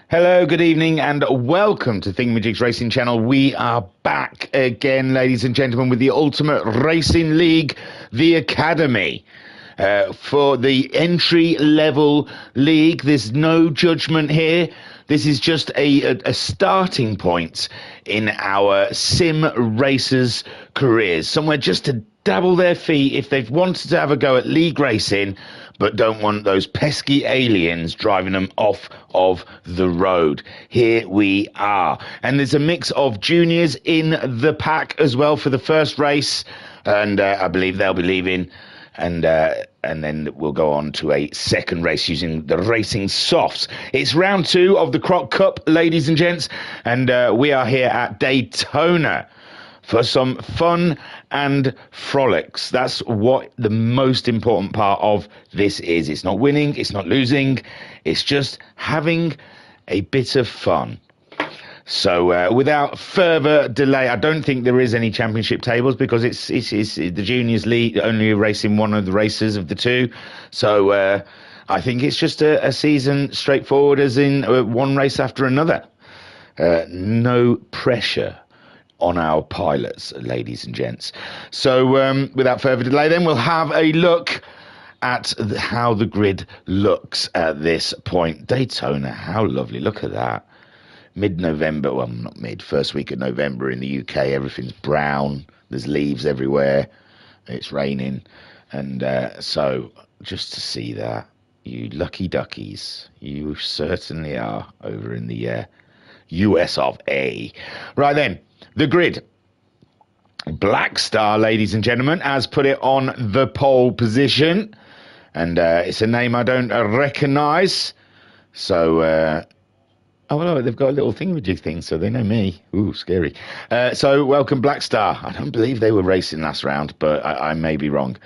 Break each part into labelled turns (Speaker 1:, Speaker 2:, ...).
Speaker 1: Hello, good evening, and welcome to Thingamajig's Racing Channel. We are back again, ladies and gentlemen, with the Ultimate Racing League, the Academy. For the entry-level league, there's no judgment here. This is just a starting point in our sim racers' careers. Somewhere just to dabble their feet if they've wanted to have a go at league racing, but don't want those pesky aliens driving them off of the road. Here we are. And there's a mix of juniors in the pack as well for the first race. And I believe they'll be leaving. And then we'll go on to a second race using the racing softs. It's round 2 of the Croc Cup, ladies and gents. And we are here at Daytona for some fun and frolics. That's what the most important part of this is. It's not winning, it's not losing, it's just having a bit of fun. So without further delay, I don't think there is any championship tables because it's the juniors league only racing one of the races of the two. So I think it's just a season straightforward as in one race after another. No pressure on our pilots, ladies and gents. So without further delay, then we'll have a look at how the grid looks at this point. Daytona, how lovely. Look at that. Mid-November, well, not mid, first week of November in the UK. Everything's brown. There's leaves everywhere. It's raining. And so just to see that, you lucky duckies, you certainly are over in the US of A. Right then, the grid. Black Star, ladies and gentlemen, has put it on the pole position. And it's a name I don't recognise. So, oh, no, they've got a little thingamajig thing, so they know me. Ooh, scary. So, welcome, Black Star. I don't believe they were racing last round, but I may be wrong.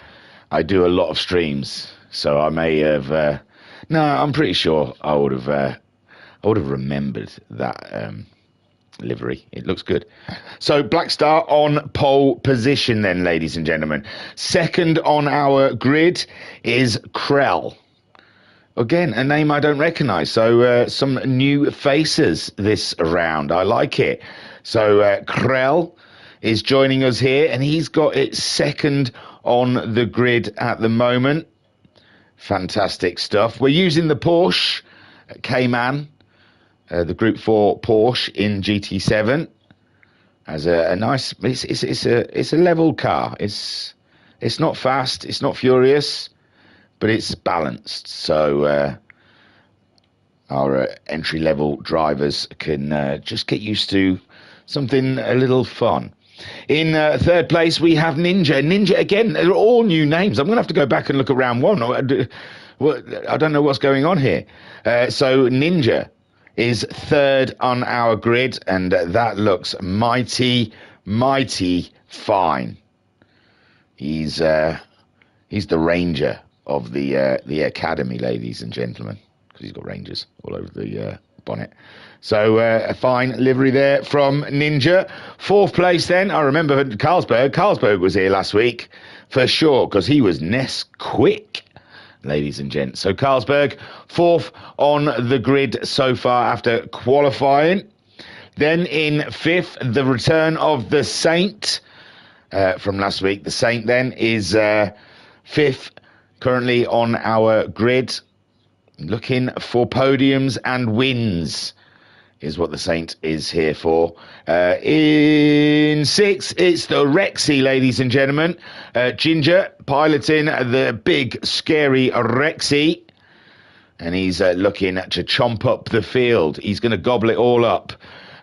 Speaker 1: I do a lot of streams, so I may have... no, I'm pretty sure I would have remembered that... livery. It looks good. So Black Star on pole position then, ladies and gentlemen. Second on our grid is Krell. Again, a name I don't recognise. So some new faces this round. I like it. So Krell is joining us here, and he's got it second on the grid at the moment. Fantastic stuff. We're using the Porsche Cayman. The Group 4 Porsche in GT7 as a nice. It's a level car. It's not fast. It's not furious, but it's balanced. So our entry level drivers can just get used to something a little fun. In third place we have Ninja. Ninja again. They're all new names. I'm going to have to go back and look at round 1. I don't know what's going on here. So Ninja is third on our grid, and that looks mighty fine. He's the ranger of the academy, ladies and gentlemen, because he's got rangers all over the bonnet. So a fine livery there from Ninja. Fourth place then, I remember Carlsberg. Carlsberg was here last week for sure, because he was Ness quick, ladies and gents. So Carlsberg, fourth on the grid so far after qualifying. Then in fifth, the return of the Saint from last week. The Saint then is fifth currently on our grid. Looking for podiums and wins is what the Saint is here for. In sixth, it's the Rexy, ladies and gentlemen. Ginger piloting the big, scary Rexy. And he's looking to chomp up the field. He's going to gobble it all up.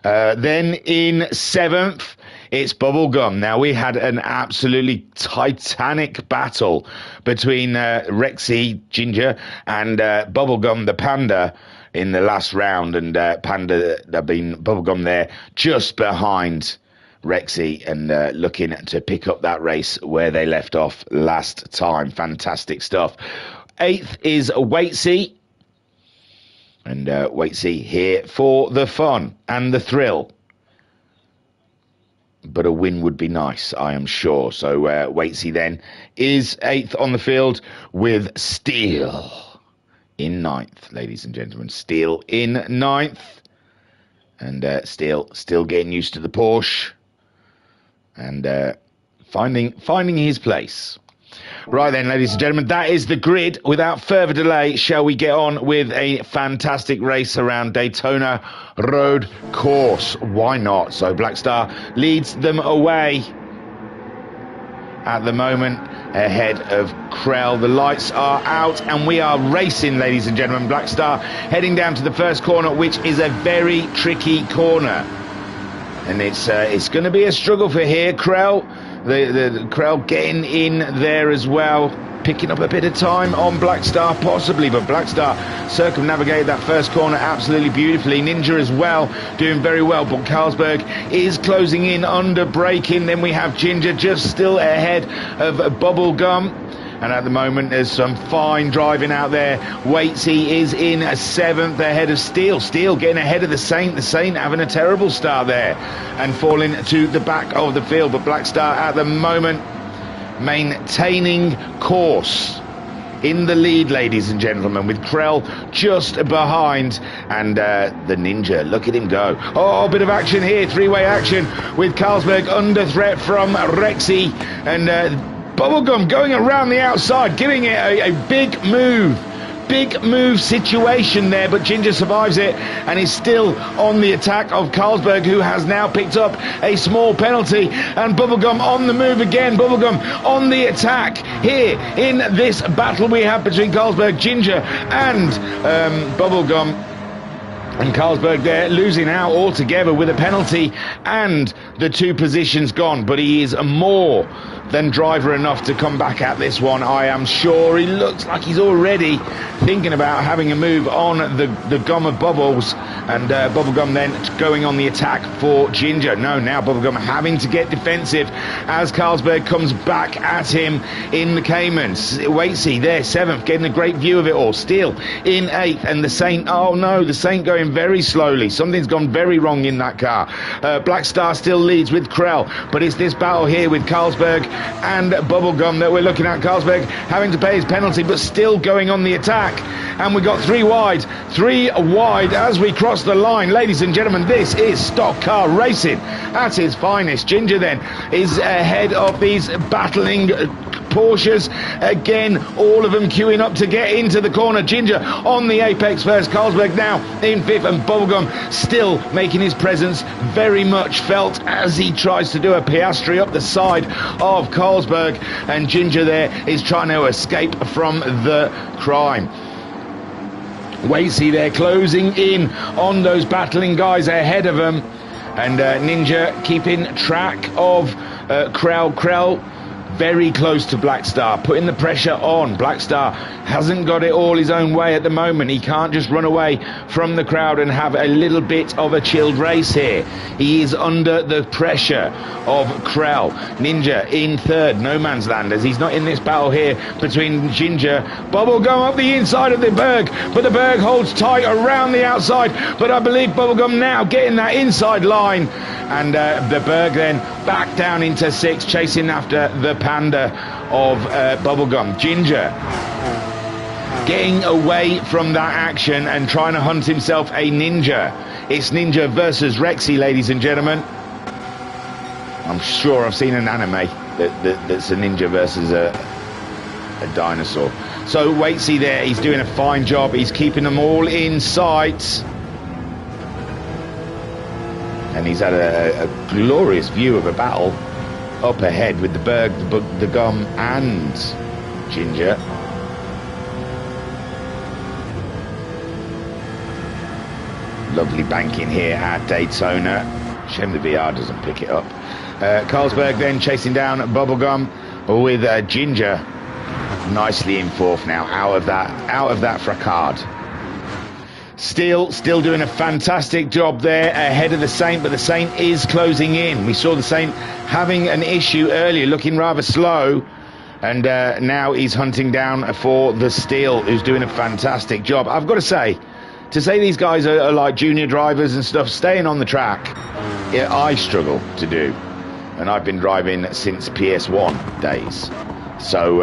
Speaker 1: Then in seventh, it's Bubblegum. Now, we had an absolutely titanic battle between Rexy, Ginger, and Bubblegum, the panda, in the last round, and Bubblegum there just behind Rexy and looking to pick up that race where they left off last time. Fantastic stuff. Eighth is Waitsy, and Waitsy here for the fun and the thrill. But a win would be nice, I am sure. So Waitsy then is eighth on the field with Steel. in ninth, ladies and gentlemen. Steele in ninth. And still getting used to the Porsche. And finding his place. Right then, ladies and gentlemen, that is the grid. Without further delay, shall we get on with a fantastic race around Daytona Road Course? Why not? So Black Star leads them away at the moment, ahead of Krell. The lights are out and we are racing, ladies and gentlemen. Black Star heading down to the first corner, which is a very tricky corner. And it's going to be a struggle for here. Krell, the Krell getting in there as well, picking up a bit of time on Black Star possibly, but Black Star circumnavigated that first corner absolutely beautifully. Ninja as well, doing very well, but Carlsberg is closing in under braking. Then we have Ginger just still ahead of Bubblegum. And at the moment, there's some fine driving out there. Waitsy is in 7th ahead of Steele. Steele getting ahead of the Saint. The Saint having a terrible start there and falling to the back of the field. But Black Star at the moment maintaining course in the lead, ladies and gentlemen, with Krell just behind. And the Ninja, look at him go. Oh, a bit of action here. Three-way action with Carlsberg under threat from Rexy. And Bubblegum going around the outside, giving it a big move situation there, but Ginger survives it and is still on the attack of Carlsberg, who has now picked up a small penalty. And Bubblegum on the move again. Bubblegum on the attack here in this battle we have between Carlsberg, Ginger and Bubblegum. And Carlsberg there losing out altogether with a penalty and the 2 positions gone. But he is more than driver enough to come back at this one, I am sure. He looks like he's already thinking about having a move on the gum of Bubbles. And Bubblegum then going on the attack for Ginger. No, now Bubblegum having to get defensive as Carlsberg comes back at him in the Cayman. Waitsy there, 7th, getting a great view of it all. Steele in 8th, and the Saint, oh no, the Saint going very slowly. Something's gone very wrong in that car. Black Star still leads with Krell, but it's this battle here with Carlsberg and Bubblegum that we're looking at. Carlsberg having to pay his penalty, but still going on the attack. And we got 3 wide as we cross the line. Ladies and gentlemen, this is stock car racing at its finest. Ginger then is ahead of these battling Porsches. Again, all of them queuing up to get into the corner. Ginger on the apex first. Carlsberg now in 5th, and Bubblegum still making his presence very much felt as he tries to do a Piastri up the side of Carlsberg. And Ginger there is trying to escape from the crime. Waitsy there closing in on those battling guys ahead of him. And Ninja keeping track of Krell very close to Black Star, putting the pressure on. Black Star hasn't got it all his own way at the moment. He can't just run away from the crowd and have a little bit of a chilled race here. He is under the pressure of Krell. Ninja in 3rd, no man's land, as he's not in this battle here between Ginger. Bubblegum up the inside of the Berg, but the Berg holds tight around the outside. But I believe Bubblegum now getting that inside line. And the Berg then back down into 6th, chasing after the Panda of Bubblegum. Ginger getting away from that action and trying to hunt himself a Ninja. It's Ninja versus Rexy, ladies and gentlemen. I'm sure I've seen an anime that's a Ninja versus a dinosaur. So Waitsy there, he's doing a fine job. He's keeping them all in sight. And he's had a glorious view of a battle up ahead with the Berg, the Gum and Ginger. Lovely banking here at Daytona. Shame the VR doesn't pick it up. Carlsberg then chasing down Bubblegum with Ginger nicely in 4th now, out of that fracade. Steele still doing a fantastic job there ahead of the Saint, but the Saint is closing in. We saw the Saint having an issue earlier, looking rather slow, and now he's hunting down for the Steele, who's doing a fantastic job. I've got to say these guys are like junior drivers and stuff, staying on the track, I struggle to do, and I've been driving since PS1 days. So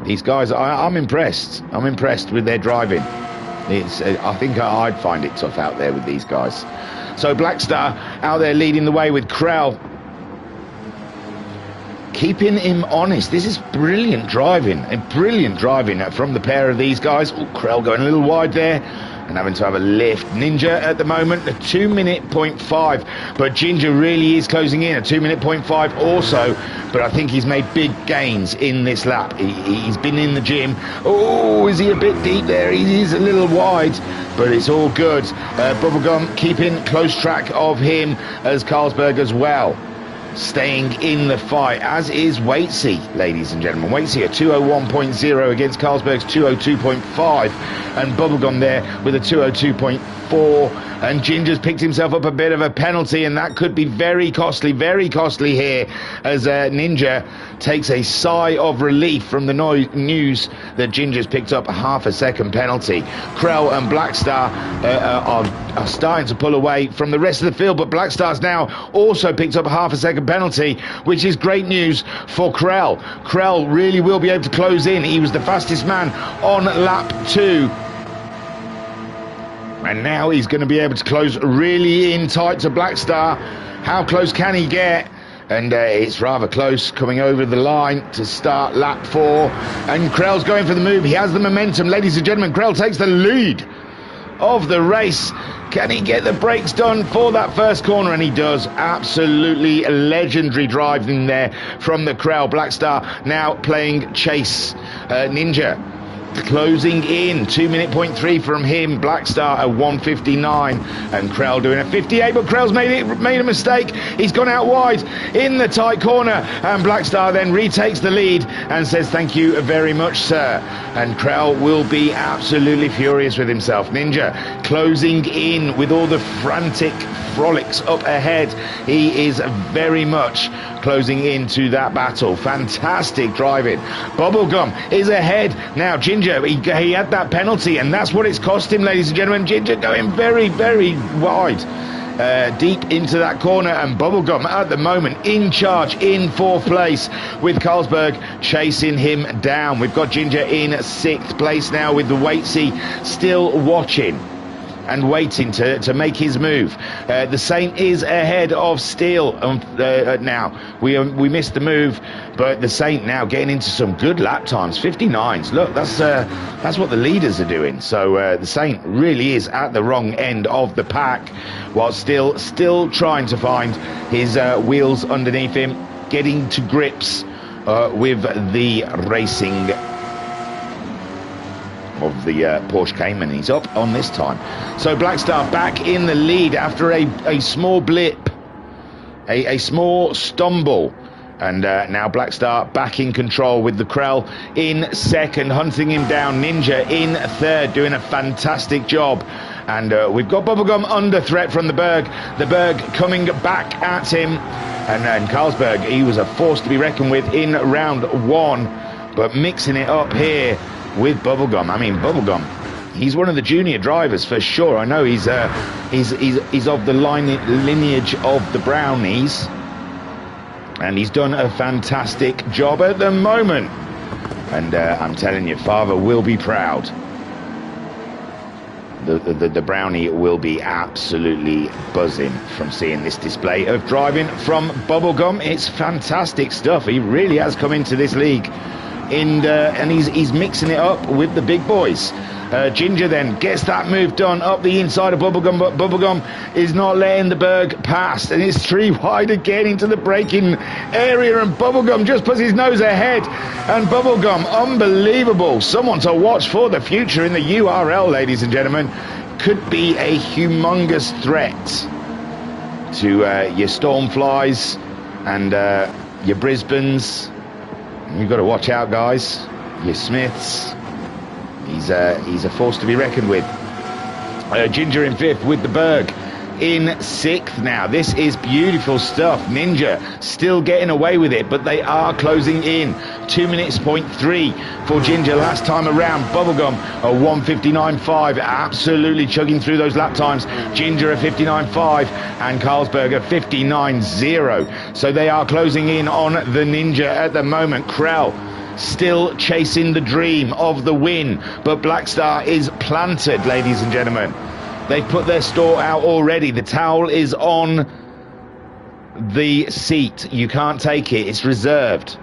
Speaker 1: These guys, I'm impressed. I'm impressed with their driving. I think I'd find it tough out there with these guys. So Blackstar out there leading the way with Krell, keeping him honest. This is brilliant driving, from the pair of these guys. Oh, Krell going a little wide there and having to have a lift. Ninja at the moment, a 2:05, but Ginger really is closing in, a 2:05 also, but I think he's made big gains in this lap. He's been in the gym. Oh, is he a bit deep there? He is a little wide, but it's all good. Bubblegum keeping close track of him, as Carlsberg as well, staying in the fight, as is Waitsy, ladies and gentlemen. Waitsy a 2:01.0 against Carlsberg's 2:02.5, and Bubblegum there with a 2:02.4, and Ginger's picked himself up a bit of a penalty, and that could be very costly here, as Ninja takes a sigh of relief from the news that Ginger's picked up a half a second penalty. Krell and Blackstar are starting to pull away from the rest of the field, but Blackstar's now also picked up a half a second penalty, which is great news for Krell. Krell really will be able to close in. He was the fastest man on lap 2. And now he's going to be able to close really in tight to Blackstar. How close can he get? And it's rather close, coming over the line to start lap 4. And Krell's going for the move. He has the momentum, ladies and gentlemen. Krell takes the lead of the race. Can he get the brakes done for that first corner? And he does. Absolutely legendary driving there from the Krell. Blackstar now playing chase. Ninja closing in, 2:03 from him. Blackstar at 1:59, and Krell doing a 58, but Krell's made a mistake. He's gone out wide in the tight corner, and Blackstar then retakes the lead and says thank you very much, sir. And Krell will be absolutely furious with himself. Ninja closing in with all the frantic frolics up ahead. He is very much closing into that battle. Fantastic driving. Bubblegum is ahead now. Ginger, he had that penalty, and that's what it's cost him, ladies and gentlemen. Ginger going very, very wide, deep into that corner, and Bubblegum at the moment in charge in 4th place, with Carlsberg chasing him down. We've got Ginger in 6th place now, with the Waitsy still watching and waiting to make his move. The Saint is ahead of Steele now. We missed the move, but the Saint now getting into some good lap times, 59s. Look, that's what the leaders are doing. So the Saint really is at the wrong end of the pack, while still trying to find his wheels underneath him, getting to grips with the racing of the Porsche Cayman. He's up on this time. So Blackstar back in the lead after a small blip, a small stumble, and now Blackstar back in control with the Krell in 2nd, hunting him down. Ninja in 3rd, doing a fantastic job. And we've got Bubblegum under threat from the Berg coming back at him, and Carlsberg, he was a force to be reckoned with in round 1, but mixing it up here with Bubblegum. I mean, Bubblegum, he's one of the junior drivers for sure. I know he's of the lineage of the Brownies, and he's done a fantastic job at the moment. And I'm telling you, Father will be proud. The Brownie will be absolutely buzzing from seeing this display of driving from Bubblegum. It's fantastic stuff. He really has come into this league and he's mixing it up with the big boys. Ginger then gets that move done up the inside of Bubblegum, but Bubblegum is not letting the Berg pass, and it's 3 wide again into the braking area, and Bubblegum just puts his nose ahead. And Bubblegum, unbelievable, someone to watch for the future in the URL, ladies and gentlemen. Could be a humongous threat to your Stormflies and your Brisbanes. You've got to watch out, guys. Your Smiths. He's a force to be reckoned with. Ginger in 5th with the Berg in 6th now. This is beautiful stuff. Ninja still getting away with it, but they are closing in. 2:03 for Ginger last time around. Bubblegum a 1:59.5, absolutely chugging through those lap times. Ginger a 59.5 and Carlsberg a 59.0. So they are closing in on the Ninja at the moment. Krell still chasing the dream of the win, but Black Star is planted, ladies and gentlemen. They've put their store out already. The towel is on the seat. You can't take it. It's reserved.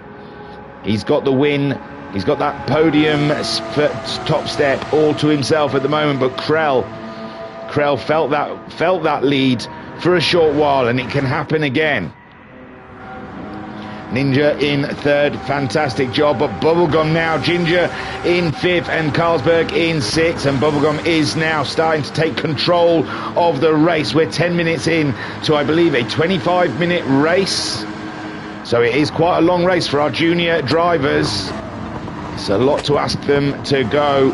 Speaker 1: He's got the win. He's got that podium top step all to himself at the moment, but Krell felt that lead for a short while, and it can happen again. Ninja in third, fantastic job, but Bubblegum now, Ginger in fifth and Carlsberg in sixth, and Bubblegum is now starting to take control of the race. We're 10 minutes in to, I believe, a 25-minute race, so it is quite a long race for our junior drivers. It's a lot to ask them to go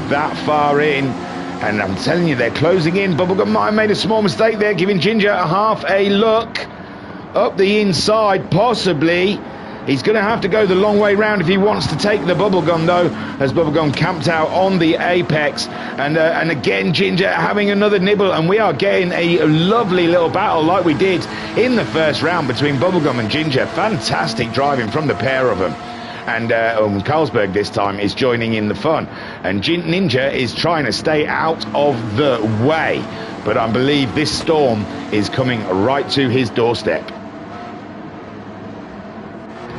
Speaker 1: that far in, and I'm telling you, they're closing in. Bubblegum might have made a small mistake there, giving Ginger half a look up the inside, possibly. He's going to have to go the long way round if he wants to take the Bubblegum, though, as Bubblegum camped out on the apex. And again, Ginger having another nibble, and we are getting a lovely little battle like we did in the first round between Bubblegum and Ginger. Fantastic driving from the pair of them. And Carlsberg this time is joining in the fun. And Ninja is trying to stay out of the way. But I believe this storm is coming right to his doorstep.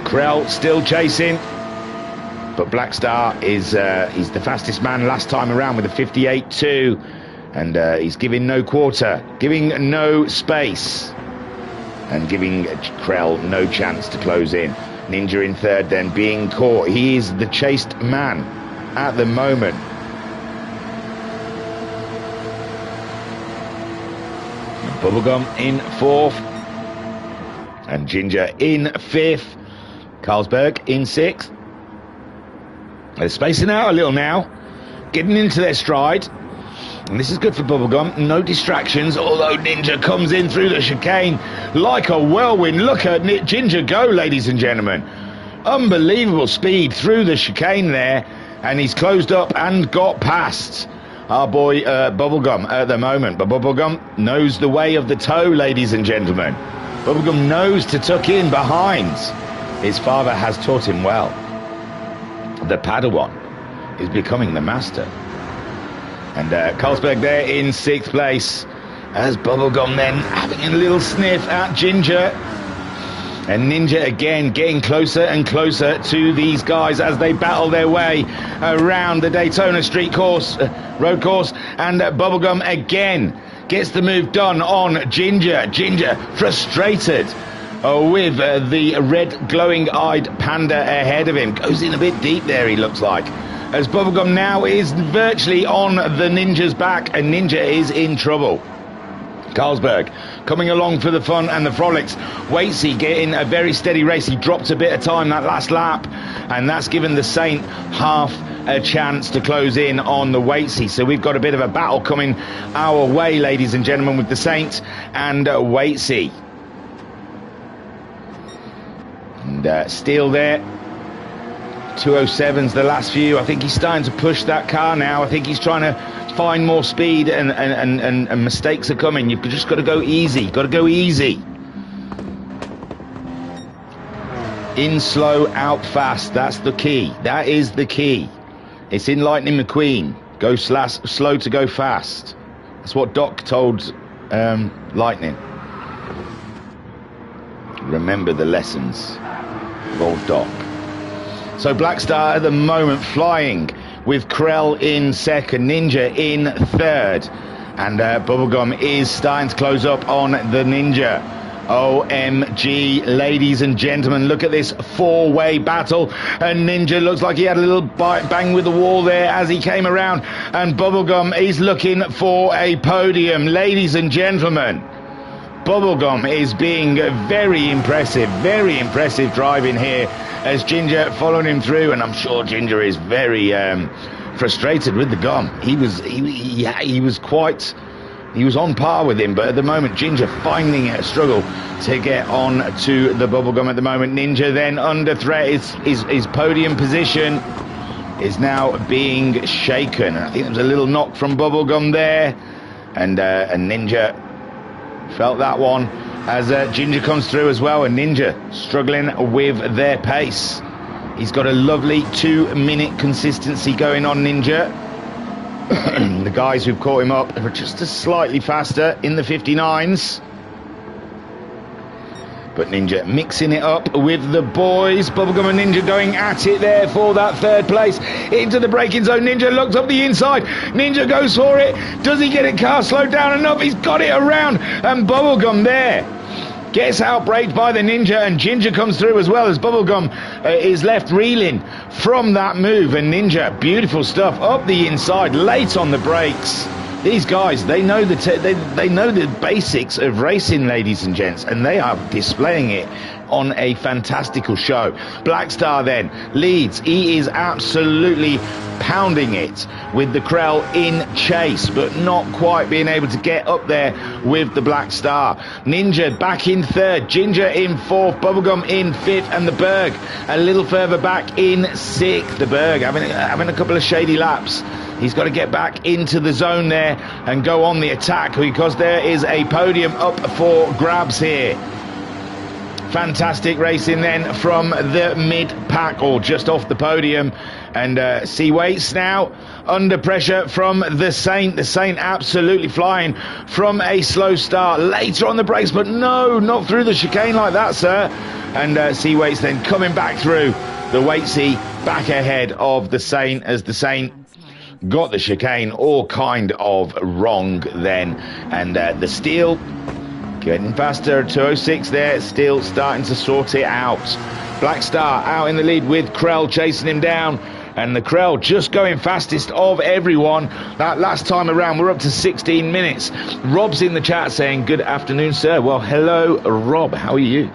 Speaker 1: Krell still chasing, but Black Star is he's the fastest man last time around with a 58.2, and he's giving no quarter, giving no space, and giving Krell no chance to close in. Ninja in third, then being caught. He is the chased man at the moment. Bubblegum in fourth, and Ginger in fifth. Carlsberg in sixth. They're spacing out a little now, getting into their stride, and this is good for Bubblegum. No distractions, although Ninja comes in through the chicane like a whirlwind. Look at Ginger go, ladies and gentlemen. Unbelievable speed through the chicane there, and he's closed up and got past our boy Bubblegum at the moment. But Bubblegum knows the way of the toe, ladies and gentlemen. Bubblegum knows to tuck in behind. His father has taught him well. The Padawan is becoming the master. And Carlsberg there in sixth place, as Bubblegum then having a little sniff at Ginger. And Ninja again getting closer and closer to these guys as they battle their way around the Daytona Street course, road course. And Bubblegum again gets the move done on Ginger. Ginger frustrated with the red glowing-eyed panda ahead of him. Goes in a bit deep there, he looks like. As Bubblegum now is virtually on the Ninja's back, and Ninja is in trouble. Carlsberg coming along for the fun and the frolics. Watesy getting a very steady race. He dropped a bit of time that last lap, and that's given the Saint half a chance to close in on the Watesy. So we've got a bit of a battle coming our way, ladies and gentlemen, with the Saint and Watesy. And Steele there, 207's the last few. I think he's starting to push that car now. I think he's trying to find more speed, and mistakes are coming. You've just got to go easy. Got to go easy. In slow, out fast. That's the key. That is the key. It's in Lightning McQueen. Go slow to go fast. That's what Doc told Lightning. Remember the lessons of old Doc. So Black Star at the moment flying, with Krell in second, Ninja in third, and Bubblegum is starting to close up on the Ninja. OMG, ladies and gentlemen, look at this four-way battle, and Ninja looks like he had a little bang with the wall there as he came around, and Bubblegum is looking for a podium. Ladies and gentlemen, Bubblegum is being very impressive driving here, as Ginger following him through, and I'm sure Ginger is very frustrated with the gum. He was on par with him, but at the moment Ginger finding a struggle to get on to the Bubblegum at the moment. Ninja then under threat. His podium position is now being shaken. I think there was a little knock from Bubblegum there, and Ninja felt that one as Ginger comes through as well, and Ninja struggling with their pace. He's got a lovely 2-minute consistency going on, Ninja. The guys who've caught him up are just slightly faster in the 59s. But Ninja mixing it up with the boys. Bubblegum and Ninja going at it there for that 3rd place. Into the braking zone. Ninja looks up the inside. Ninja goes for it. Does he get it? Car slowed down enough. He's got it around. And Bubblegum there gets outbraked by the Ninja, and Ginger comes through as well as Bubblegum is left reeling from that move. And Ninja, beautiful stuff up the inside, late on the brakes. These guys, they know they know the basics of racing, ladies and gents, and they are displaying it on a fantastical show. Black Star then leads. He is absolutely pounding it with the Krell in chase, but not quite being able to get up there with the Black Star. Ninja back in 3rd, Ginger in 4th, Bubblegum in 5th, and the Berg a little further back in 6th. The Berg having a couple of shady laps. He's got to get back into the zone there and go on the attack, because there is a podium up for grabs here. Fantastic racing then from the mid-pack, or just off the podium. And Seawaits now under pressure from the Saint. The Saint absolutely flying from a slow start. Later on the brakes, but no, not through the chicane like that, sir. And Seawaits then coming back through the Waitsy, back ahead of the Saint, as the Saint got the chicane all kind of wrong then. And the Steel getting faster, 206 there, still starting to sort it out. Black Star out in the lead with Krell chasing him down, and the Krell just going fastest of everyone. That last time around we're up to 16 minutes. Rob's in the chat saying good afternoon, sir. Well, hello Rob, how are you?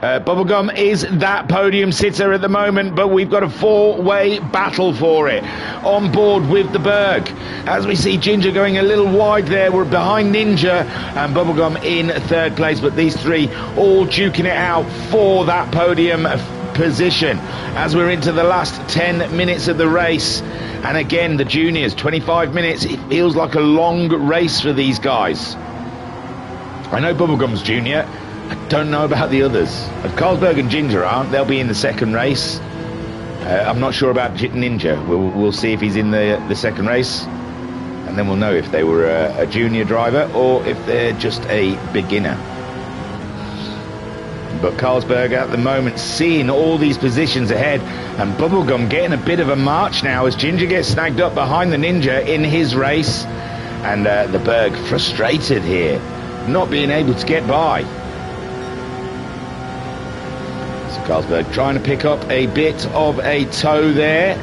Speaker 1: Bubblegum is that podium sitter at the moment, but we've got a 4-way battle for it. On board with the Berg. As we see Ginger going a little wide there, we're behind Ninja and Bubblegum in 3rd place, but these 3 all duking it out for that podium position as we're into the last 10 minutes of the race. And again, the juniors, 25 minutes. It feels like a long race for these guys. I know Bubblegum's junior. I don't know about the others. If Carlsberg and Ginger aren't, they'll be in the 2nd race. I'm not sure about Ninja. We'll see if he's in the 2nd race, and then we'll know if they were a junior driver or if they're just a beginner. But Carlsberg at the moment seeing all these positions ahead, and Bubblegum getting a bit of a march now as Ginger gets snagged up behind the Ninja in his race. And the Berg frustrated here, not being able to get by. Carlsberg trying to pick up a bit of a toe there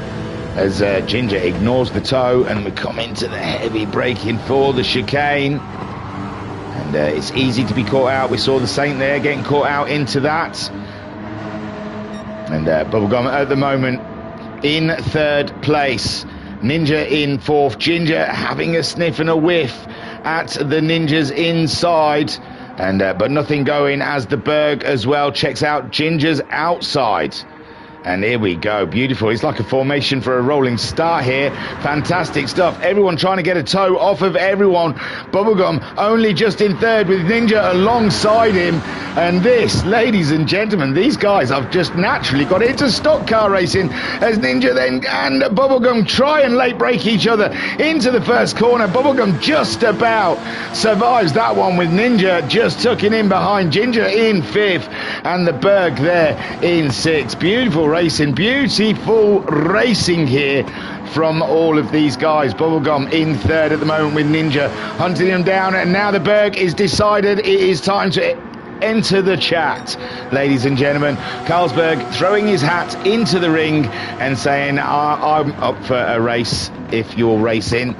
Speaker 1: as Ginger ignores the toe, and we come into the heavy braking for the chicane. And it's easy to be caught out. We saw the Saint there getting caught out into that. And Bubblegum at the moment in 3rd place. Ninja in 4th. Ginger having a sniff and a whiff at the Ninja's inside. And but nothing going as the Berg as well checks out Ginger's outside. And here we go, beautiful. It's like a formation for a rolling start here. Fantastic stuff. Everyone trying to get a toe off of everyone. Bubblegum only just in 3rd with Ninja alongside him. And this, ladies and gentlemen, these guys have just naturally got into stock car racing as Ninja then and Bubblegum try and late break each other into the 1st corner. Bubblegum just about survives that one with Ninja just tucking in behind Ginger in 5th, and the Berg there in 6th. Beautiful racing, beautiful racing here from all of these guys. Bubblegum in 3rd at the moment with Ninja hunting him down, and now the Berg is decided. It is time to enter the chat, ladies and gentlemen. Carlsberg throwing his hat into the ring and saying, I'm up for a race if you're racing.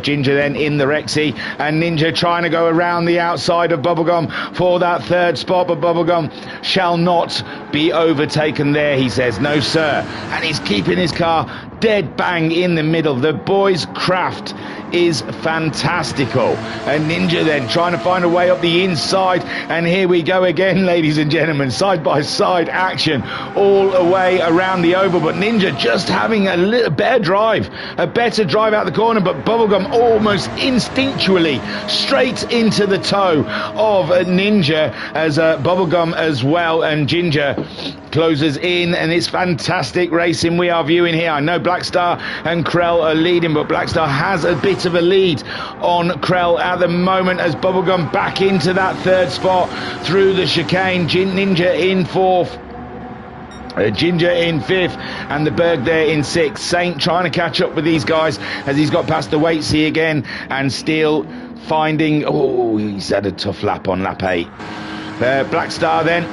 Speaker 1: Ginger then in the Rexy, and Ninja trying to go around the outside of Bubblegum for that 3rd spot, but Bubblegum shall not be overtaken there, he says. No sir, and he's keeping his car dead bang in the middle. The boys' craft is fantastical, and Ninja then trying to find a way up the inside, and here we go again, ladies and gentlemen, side by side action all the way around the oval, but Ninja just having a little better drive, a better drive out the corner, but Bubblegum almost instinctually straight into the toe of Ninja as Bubblegum as well, and Ginger closes in, and it's fantastic racing we are viewing here. I know Blackstar and Krell are leading, but Blackstar has a bit of a lead on Krell at the moment as Bubblegum back into that third spot through the chicane. Ninja in fourth. Ginger in fifth, and the Berg there in sixth. Saint trying to catch up with these guys as he's got past the Waitsy again, and still finding, oh, he's had a tough lap on lap 8. Blackstar then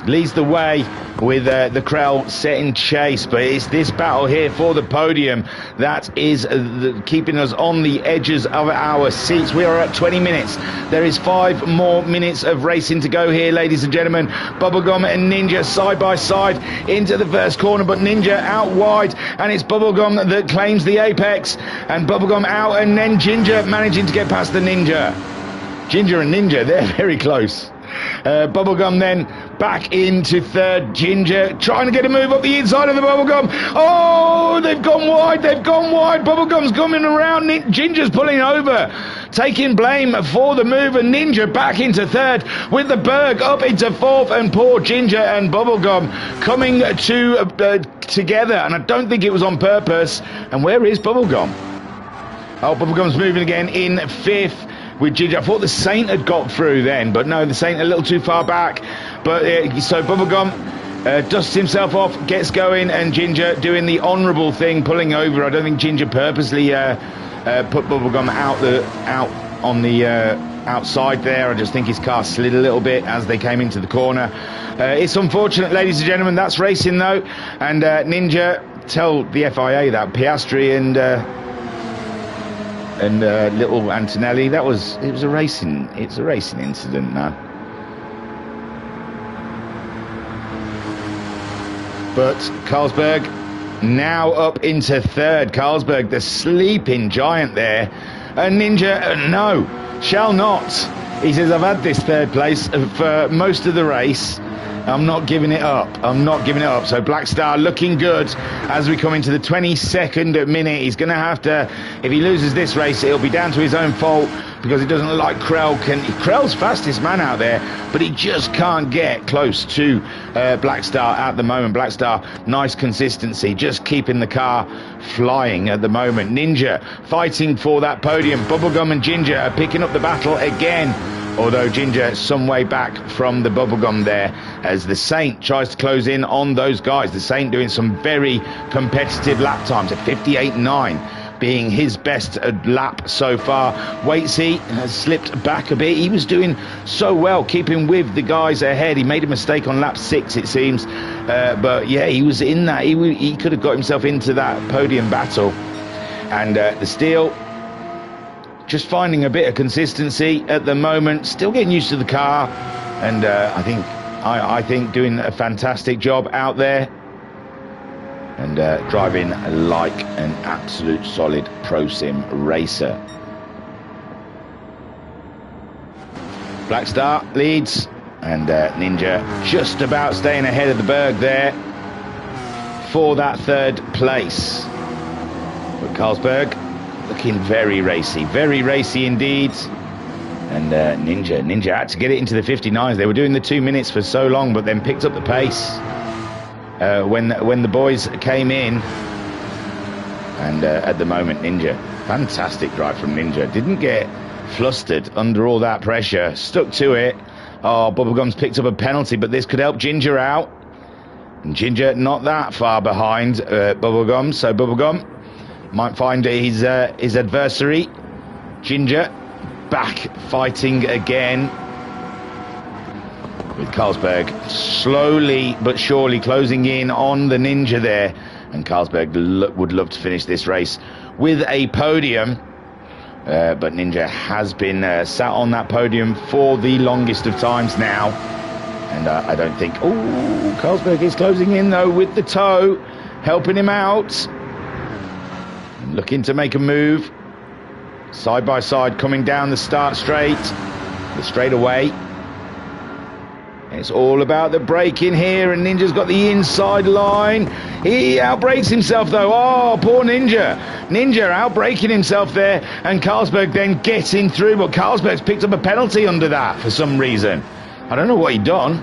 Speaker 1: leads the way with the Krell setting chase, but it's this battle here for the podium that is keeping us on the edges of our seats. We are at 20 minutes. There is 5 more minutes of racing to go here, ladies and gentlemen. Bubblegum and Ninja side by side into the first corner, but Ninja out wide, and it's Bubblegum that claims the apex, and Bubblegum out, and then Ginger managing to get past the Ninja. Ginger and Ninja, they're very close. Bubblegum then back into third. Ginger trying to get a move up the inside of the Bubblegum. Oh, they've gone wide. Bubblegum's coming around. Ginger's pulling over, taking blame for the move, and Ninja back into third with the Berg up into fourth, and poor Ginger and Bubblegum coming together, and I don't think it was on purpose. And where is Bubblegum? Oh, Bubblegum's moving again in fifth with Ginger. I thought the Saint had got through then, but no, the Saint a little too far back. But so Bubblegum dusts himself off, gets going, and Ginger doing the honourable thing, pulling over. I don't think Ginger purposely put Bubblegum out on the outside there. I just think his car slid a little bit as they came into the corner. It's unfortunate, ladies and gentlemen. That's racing though, and Ninja tell the FIA that Piastri and little Antonelli, it was a racing incident now. But Carlsberg now up into third. Carlsberg, the sleeping giant there, and Ninja no, shall not. He says, I've had this third place for most of the race. I'm not giving it up. So Blackstar looking good as we come into the 22nd minute. He's going to have to, if he loses this race, it'll be down to his own fault, because it doesn't look like Krell's fastest man out there, but he just can't get close to Blackstar at the moment. Blackstar, nice consistency, just keeping the car flying at the moment. Ninja fighting for that podium. Bubblegum and Ginger are picking up the battle again, although Ginger some way back from the Bubblegum there as the Saint tries to close in on those guys. The Saint doing some very competitive lap times at 58.9, being his best lap so far. Waitsy has slipped back a bit. He was doing so well keeping with the guys ahead. He made a mistake on lap 6, it seems, but yeah, he was in that. He could have got himself into that podium battle. And the Steel just finding a bit of consistency at the moment, still getting used to the car, and I think doing a fantastic job out there, and driving like an absolute solid pro sim racer. Blackstar leads, and Ninja just about staying ahead of the Berg there for that third place. But Carlsberg looking very racy indeed. And Ninja had to get it into the 59s. They were doing the 2 minutes for so long, but then picked up the pace when the boys came in. And at the moment, Ninja, fantastic drive from Ninja. Didn't get flustered under all that pressure. Stuck to it. Oh, Bubblegum's picked up a penalty, but this could help Ginger out. And Ginger not that far behind Bubblegum, so Bubblegum might find his adversary. Ginger back fighting again, with Carlsberg slowly but surely closing in on the Ninja there. And Carlsberg would love to finish this race with a podium, but Ninja has been sat on that podium for the longest of times now. And I don't think... Oh, Carlsberg is closing in though with the toe, helping him out. Looking to make a move. Side by side coming down the start straight. The straightaway. It's all about the braking here, and Ninja's got the inside line. He outbrakes himself though. Oh, poor Ninja. Ninja outbraking himself there, and Carlsberg then getting through, but Carlsberg's picked up a penalty under that for some reason. I don't know what he'd done.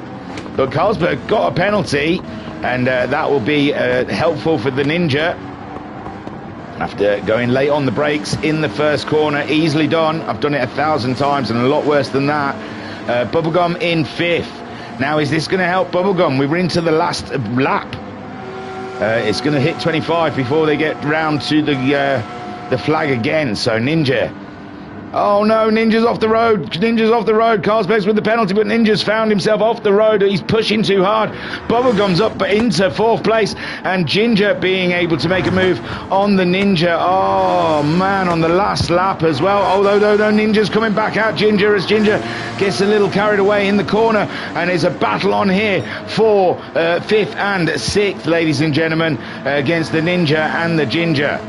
Speaker 1: But Carlsberg got a penalty, and that will be helpful for the Ninja. After going late on the brakes in the first corner, easily done. I've done it 1,000 times and a lot worse than that. Bubblegum in 5th. Now, is this going to help Bubblegum? We're into the last lap. It's going to hit 25 before they get round to the flag again. So Ninja. Oh no, Ninja's off the road. Ninja's off the road. Carlsberg's with the penalty, but Ninja's found himself off the road. He's pushing too hard. Bubblegum's up into 4th place, and Ginger being able to make a move on the Ninja. Oh man, on the last lap as well. Although no, Ninja's coming back out. Ginger gets a little carried away in the corner, and there's a battle on here for 5th and 6th, ladies and gentlemen, against the Ninja and the Ginger.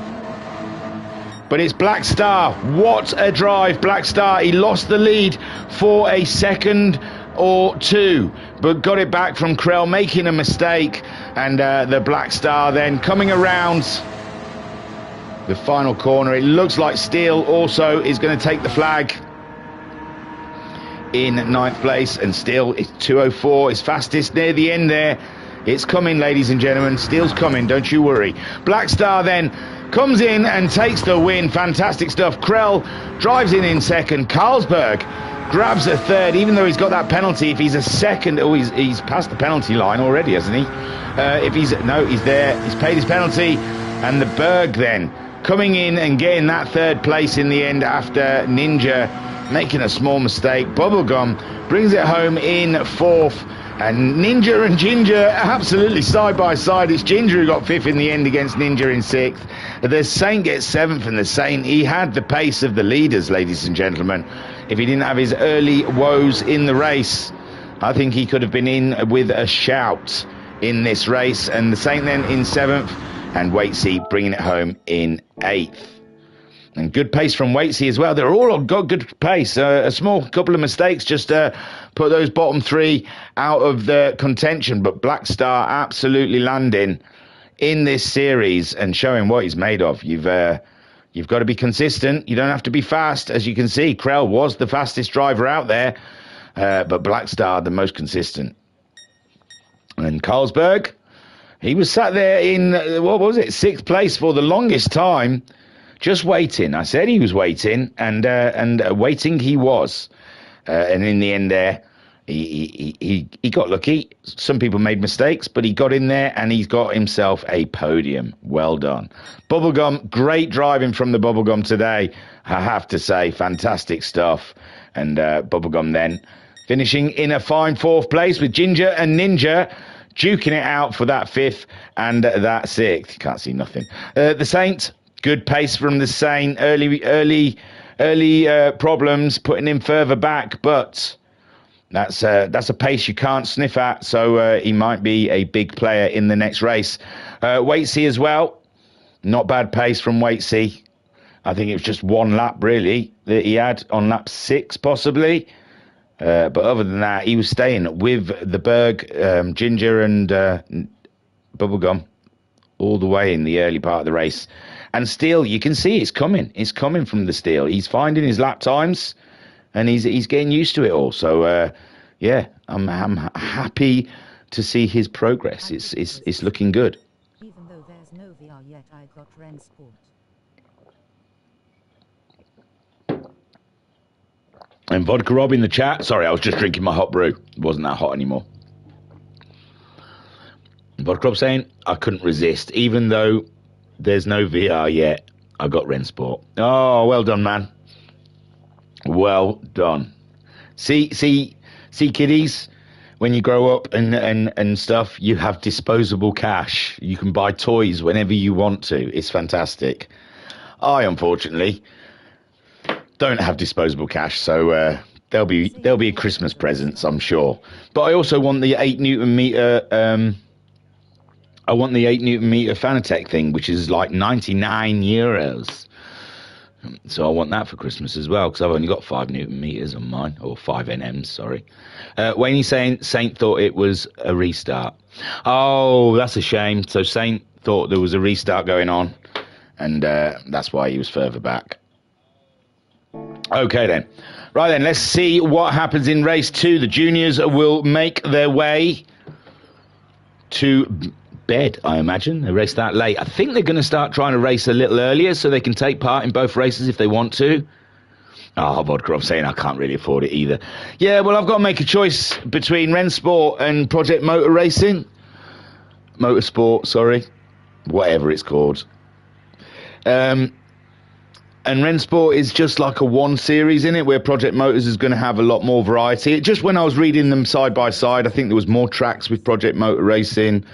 Speaker 1: But it's Black Star. What a drive, Black Star. He lost the lead for a second or two, but got it back from Krell making a mistake. And the Black Star then coming around the final corner. It looks like Steele also is going to take the flag in 9th place. And Steele is 2:04. It's fastest near the end there. It's coming, ladies and gentlemen. Steele's coming, don't you worry. Black Star then comes in and takes the win. Fantastic stuff. Krell drives in 2nd. Carlsberg grabs a 3rd, even though he's got that penalty. If he's a 2nd, oh, he's past the penalty line already, hasn't he? He's there. He's paid his penalty. And the Berg then coming in and getting that 3rd place in the end after Ninja making a small mistake. Bubblegum brings it home in 4th. And Ninja and Ginger absolutely side by side. It's Ginger who got 5th in the end against Ninja in 6th. The Saint gets 7th, and the Saint, he had the pace of the leaders, ladies and gentlemen. If he didn't have his early woes in the race, I think he could have been in with a shout in this race. And the Saint then in 7th, and Waitsy bringing it home in 8th. And good pace from Waitsy as well. They're all got good pace. A small couple of mistakes just put those bottom 3 out of the contention. But Black Star absolutely landing in this series and showing what he's made of. You've got to be consistent. You don't have to be fast. As you can see, Krell was the fastest driver out there. But Black Star, the most consistent. And Carlsberg, he was sat there in, 6th place for the longest time. Just waiting. I said he was waiting, and waiting he was. And in the end there, he got lucky. Some people made mistakes, but he got in there, and he's got himself a podium. Well done. Bubblegum, great driving from the Bubblegum today. I have to say, fantastic stuff. And Bubblegum then finishing in a fine 4th place with Ginger and Ninja duking it out for that 5th and that 6th. Can't see nothing. The Saint, good pace from the Saint. Early problems, putting him further back, but that's a pace you can't sniff at. So he might be a big player in the next race. Waitsy as well, not bad pace from Waitsy. I think it was just 1 lap really that he had on lap 6 possibly. But other than that, he was staying with the Berg, Ginger and Bubblegum all the way in the early part of the race. And Steele, you can see it's coming. It's coming from the Steele. He's finding his lap times, and he's getting used to it all. So, yeah, I'm happy to see his progress. It's looking good.
Speaker 2: Even though there's no VR yet, I got Ren Sport.
Speaker 1: And Vodka Rob in the chat. Sorry, I was just drinking my hot brew. It wasn't that hot anymore. Vodka Rob saying, I couldn't resist. Even though there's no VR yet, I got Ren Sport. Oh, well done, man. Well done. See, kiddies, when you grow up and stuff, you have disposable cash. You can buy toys whenever you want to. It's fantastic. I, unfortunately, don't have disposable cash, so there'll be Christmas presents, I'm sure. But I also want the 8 Newton meter. I want the 8 Newton meter Fanatec thing, which is like €99. So I want that for Christmas as well, because I've only got 5 Newton meters on mine, or 5 NMs, sorry. Wayne's saying Saint thought it was a restart. Oh, that's a shame. So Saint thought there was a restart going on, and that's why he was further back. Okay then. Right then, let's see what happens in race 2. The juniors will make their way to bed, I imagine. They race that late. I think they're going to start trying to race a little earlier so they can take part in both races if they want to. Oh, vodka, I'm saying I can't really afford it either. Yeah, well, I've got to make a choice between Rensport and Project Motor Racing. Motorsport, sorry. Whatever it's called. And Rensport is just like a one series in it, where Project Motors is going to have a lot more variety. Just when I was reading them side by side, I think there was more tracks with Project Motor Racing.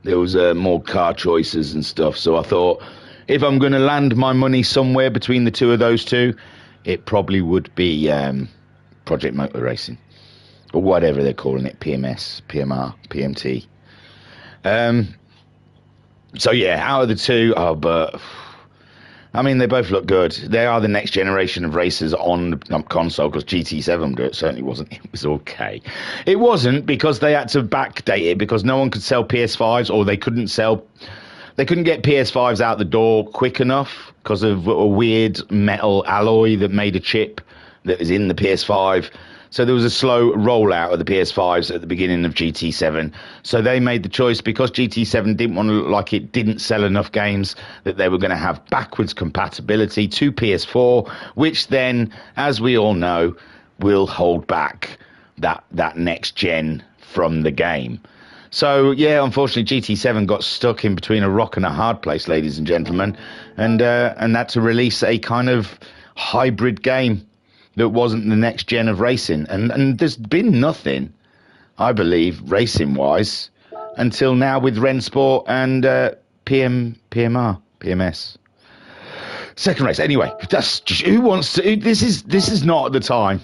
Speaker 1: There was more car choices and stuff. So I thought, if I'm going to land my money somewhere between the two of those two, it probably would be Project Motor Racing. Or whatever they're calling it, PMS, PMR, PMT. So yeah, out of the two, but I mean, they both look good. They are the next generation of racers on console, because GT7 certainly wasn't. It was okay. It wasn't because they had to backdate it, because no one could sell PS5s, or they couldn't get PS5s out the door quick enough because of a weird metal alloy that made a chip that was in the PS5. So there was a slow rollout of the PS5s at the beginning of GT7. So they made the choice, because GT7 didn't want to look like it didn't sell enough games, that they were going to have backwards compatibility to PS4, which then, as we all know, will hold back that next gen from the game. So, yeah, unfortunately, GT7 got stuck in between a rock and a hard place, ladies and gentlemen, and had to release a kind of hybrid game that wasn't the next gen of racing. And there's been nothing, I believe, racing-wise, until now with Rensport and PMS. Second race. Anyway, that's just, who wants to... This is not the time.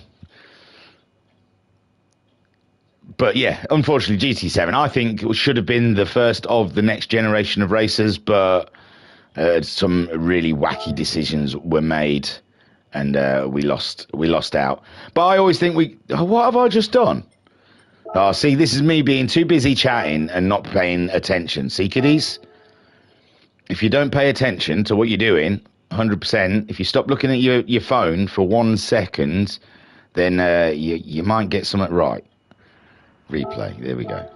Speaker 1: But yeah, unfortunately, GT7, I think, should have been the first of the next generation of racers, but some really wacky decisions were made, and we lost out. But I always think what have I just done? Oh, see, this is me being too busy chatting and not paying attention. See, kiddies? If you don't pay attention to what you're doing, 100%, if you stop looking at your phone for 1 second, then you might get something right. Replay, there we go.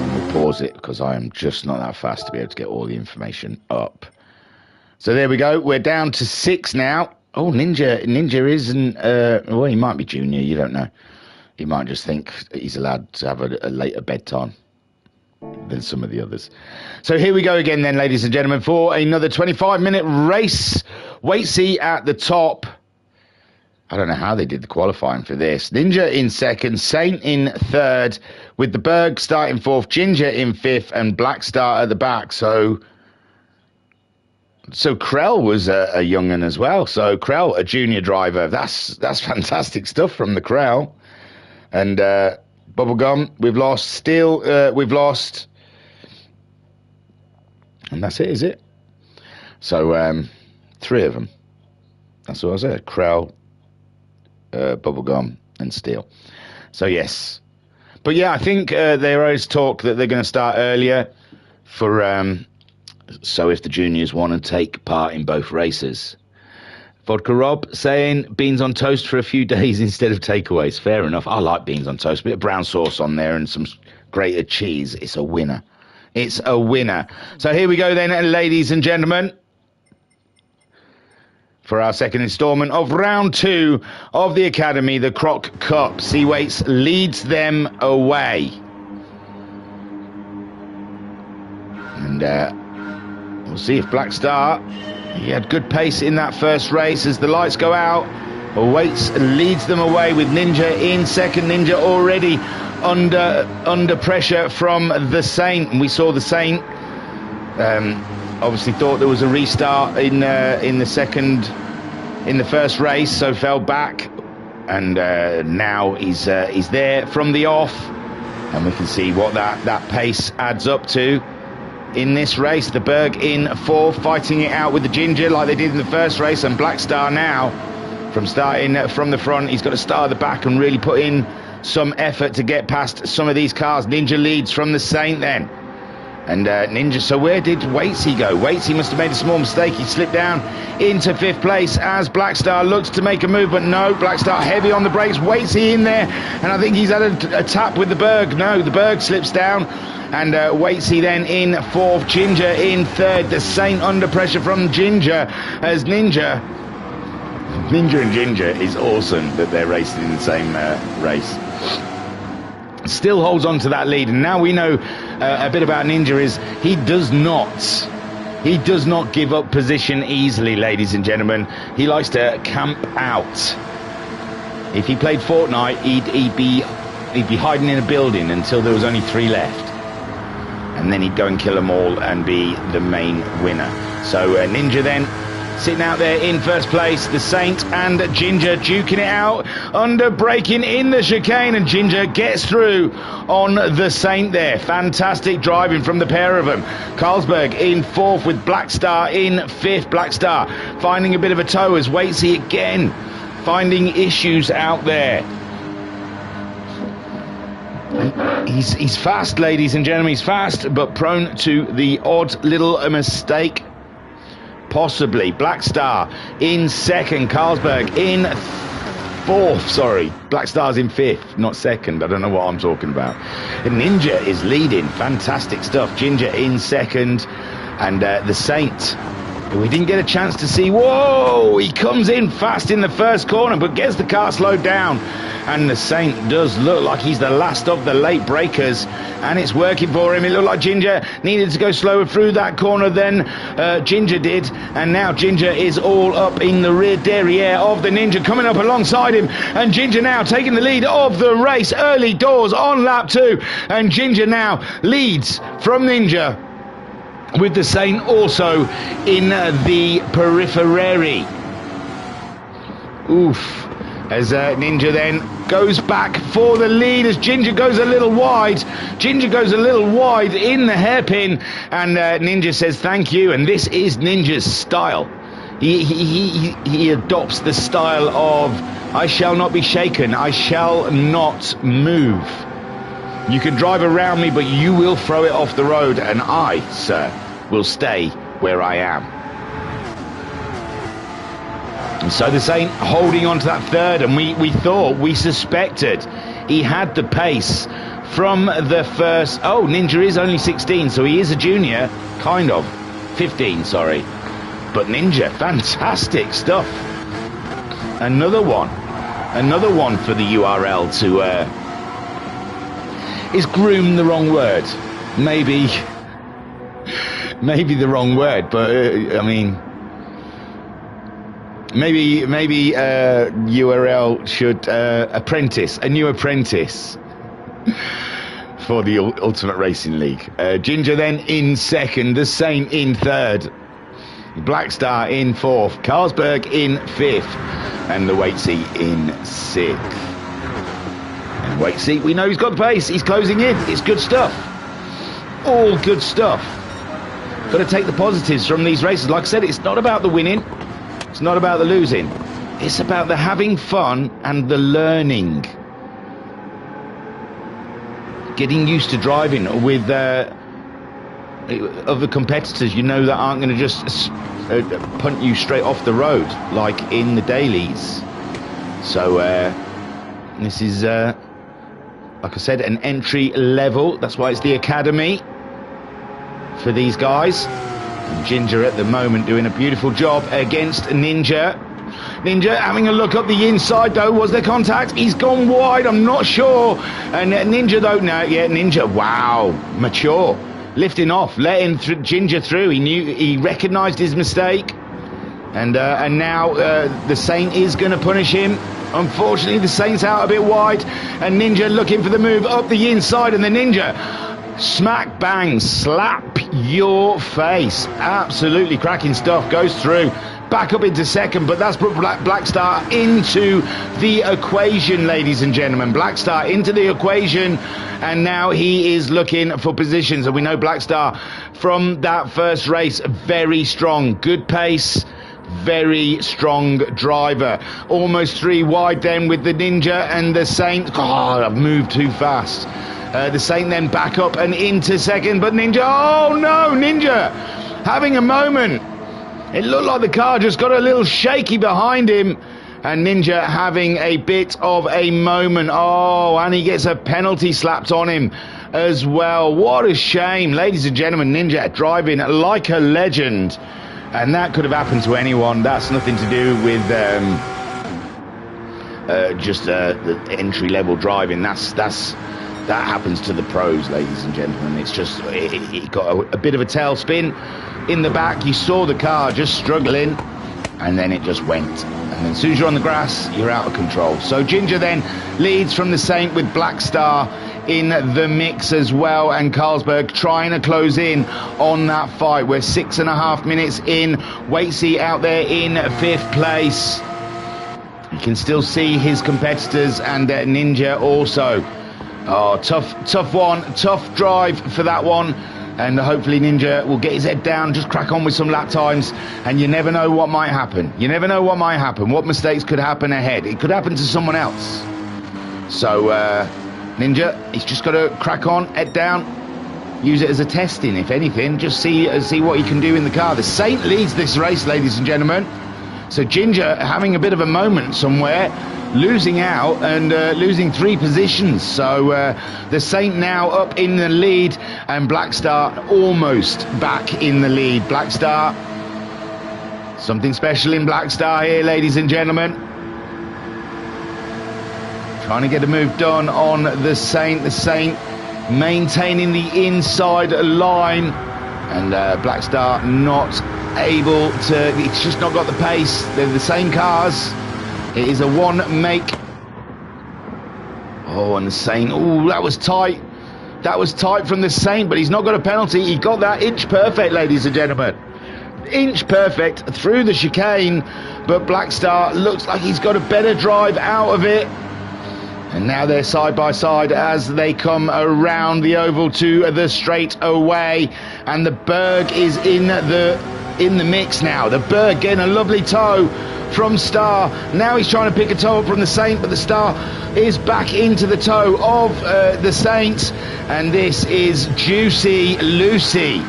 Speaker 1: We'll pause it, because I am just not that fast to be able to get all the information up. So there we go. We're down to 6 now. Oh, Ninja isn't... well, he might be junior. You don't know. He might just think he's allowed to have a later bedtime than some of the others. So here we go again then, ladies and gentlemen, for another 25-minute race. Waitsy at the top. I don't know how they did the qualifying for this. Ninja in second, Saint in third, with the Berg starting fourth, Ginger in fifth, and Black Star at the back. So Krell was a young'un as well. So Krell, a junior driver. That's fantastic stuff from the Krell. And Bubblegum, we've lost. Steel, we've lost. And that's it, is it? So 3 of them. That's what I said. Krell, Bubblegum, and Steel. So yes. But yeah, I think there is talk that they're going to start earlier for... so if the juniors want to take part in both races. Vodka Rob saying beans on toast for a few days instead of takeaways. Fair enough. I like beans on toast. A bit of brown sauce on there and some grated cheese. It's a winner. It's a winner. So here we go then, ladies and gentlemen, for our second instalment of round 2 of the Academy, the Croc Cup. Seawaits leads them away. And we'll see if Black Star, he had good pace in that first race. As the lights go out, Waits leads them away with Ninja in second. Ninja already under pressure from the Saint. And we saw the Saint obviously thought there was a restart in the first race, so fell back, and now he's there from the off, and we can see what that pace adds up to in this race. The Berg in fourth, fighting it out with the Ginger like they did in the first race, and Black Star now, from starting from the front, he's got to start at the back and really put in some effort to get past some of these cars. Ninja leads from the Saint then. And Ninja, so where did Waitsy go? Waitsy must have made a small mistake. He slipped down into 5th place as Blackstar looks to make a move, but no, Blackstar heavy on the brakes. Waitsy in there, and I think he's had a tap with the Berg. No, the Berg slips down, and Waitsy then in 4th, Ginger in 3rd. The Saint under pressure from Ginger as Ninja and Ginger is awesome that they're racing in the same race. Still holds on to that lead, and now we know a bit about Ninja is he does not give up position easily, ladies and gentlemen. He likes to camp out. If he played Fortnite, he'd be hiding in a building until there was only 3 left, and then he'd go and kill them all and be the main winner. So Ninja then sitting out there in 1st place, the Saint and Ginger duking it out, under braking in the chicane, and Ginger gets through on the Saint there. Fantastic driving from the pair of them. Carlsberg in 4th with Blackstar in 5th. Blackstar finding a bit of a tow as Waitsy again finding issues out there. He's fast, ladies and gentlemen. He's fast, but prone to the odd little mistake. Possibly. Blackstar in 2nd, Carlsberg in 4th, sorry. Blackstar's in 5th, not 2nd. I don't know what I'm talking about. And Ninja is leading. Fantastic stuff. Ginger in 2nd, and the Saint, we didn't get a chance to see. Whoa! He comes in fast in the 1st corner, but gets the car slowed down. And the Saint does look like he's the last of the late breakers, and it's working for him. It looked like Ginger needed to go slower through that corner than Ginger did, and now Ginger is all up in the rear derriere of the Ninja, coming up alongside him, and Ginger now taking the lead of the race early doors on lap 2, and Ginger now leads from Ninja, with the Saint also in the periphery. Oof. As Ninja then goes back for the lead as Ginger goes a little wide. Ginger goes a little wide in the hairpin, and Ninja says thank you, and this is Ninja's style. He adopts the style of I shall not be shaken, I shall not move. You can drive around me, but you will throw it off the road, and I, sir, will stay where I am. And so the Saint holding on to that 3rd, and we suspected he had the pace from the 1st. Oh, Ninja is only 16, so he is a junior, kind of. 15, sorry. But Ninja, fantastic stuff. Another one for the URL to, is groom the wrong word? Maybe the wrong word, but I mean, maybe URL should apprentice, a new apprentice for the Ultimate Racing League. Ginger then in 2nd, the Saint in 3rd, Blackstar in 4th, Carlsberg in 5th, and the Waitsy in 6th. And Waitsy, we know he's got the pace, he's closing in, it's good stuff, all good stuff. Got to take the positives from these races. Like I said, it's not about the winning, it's not about the losing, it's about the having fun and the learning. Getting used to driving with other competitors, you know, that aren't going to just punt you straight off the road like in the dailies. So this is, like I said, an entry level. That's why it's the academy for these guys. And Ginger at the moment doing a beautiful job against Ninja. Ninja having a look up the inside though. Was there contact? He's gone wide, I'm not sure. And Ninja though, no, yeah, Ninja, wow, mature, lifting off, letting Ginger through. He recognised his mistake, and now the Saint is going to punish him. Unfortunately, the Saint's out a bit wide, and Ninja looking for the move up the inside, and the Ninja smack bang slap your face. Absolutely cracking stuff. Goes through, back up into 2nd, but that's put Blackstar into the equation, ladies and gentlemen. Blackstar into the equation, and now he is looking for positions. And we know Blackstar from that first race, very strong, good pace, very strong driver. Almost 3 wide then with the Ninja and the Saint. God, I've moved too fast. The Saint then back up and into second, but Ninja, oh no, Ninja having a moment. It looked like the car just got a little shaky behind him, and Ninja having a bit of a moment. Oh, and he gets a penalty slapped on him as well. What a shame, ladies and gentlemen. Ninja driving like a legend, and that could have happened to anyone. That's nothing to do with just the entry-level driving. That happens to the pros, ladies and gentlemen. It's just, it got a bit of a tailspin in the back. You saw the car just struggling, and then it just went. And then as soon as you're on the grass, you're out of control. So Ginger then leads from the Saint with Black Star in the mix as well, and Carlsberg trying to close in on that fight. We're 6.5 minutes in. Waitsy out there in 5th place. You can still see his competitors, and Ninja also. Oh, tough one, tough drive for that one, and hopefully Ninja will get his head down, just crack on with some lap times, and you never know what might happen. You never know what might happen, what mistakes could happen ahead. It could happen to someone else. So Ninja, he's just got to crack on, head down, use it as a testing, if anything, just see what he can do in the car. The Saint leads this race, ladies and gentlemen. So Ginger having a bit of a moment somewhere, losing out and losing 3 positions. So the Saint now up in the lead, and Black Star almost back in the lead. Black Star, something special in Black Star here, ladies and gentlemen. Trying to get a move done on the Saint. The Saint maintaining the inside line, and Black Star not able to, it's just not got the pace. They're the same cars. It is a one make. Oh, and the Saint, oh, that was tight. That was tight from the Saint, but he's not got a penalty. He got that inch perfect, ladies and gentlemen. Inch perfect through the chicane, but Black Star looks like he's got a better drive out of it. And now they're side by side as they come around the oval to the straight away, and the Berg is in the mix now. The Berg getting a lovely tow from Star. Now he's trying to pick a toe up from the Saint, but the Star is back into the toe of the Saint, and this is Juicy Lucy.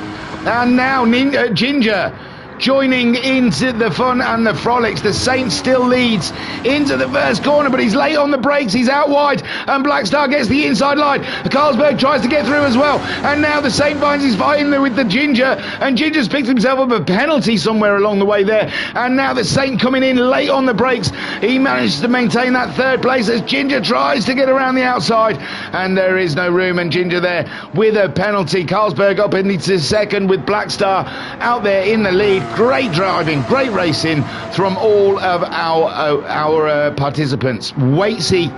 Speaker 1: And now Ginger joining into the fun and the frolics. The Saint still leads into the first corner, but he's late on the brakes. He's out wide, and Black Star gets the inside line. Carlsberg tries to get through as well, and now the Saint finds his fight in there with the Ginger, and Ginger's picked himself up a penalty somewhere along the way there. And now the Saint coming in late on the brakes. He manages to maintain that 3rd place as Ginger tries to get around the outside, and there is no room, and Ginger there with a penalty. Carlsberg up into 2nd with Black Star out there in the lead. Great driving, great racing from all of our participants. Waitsy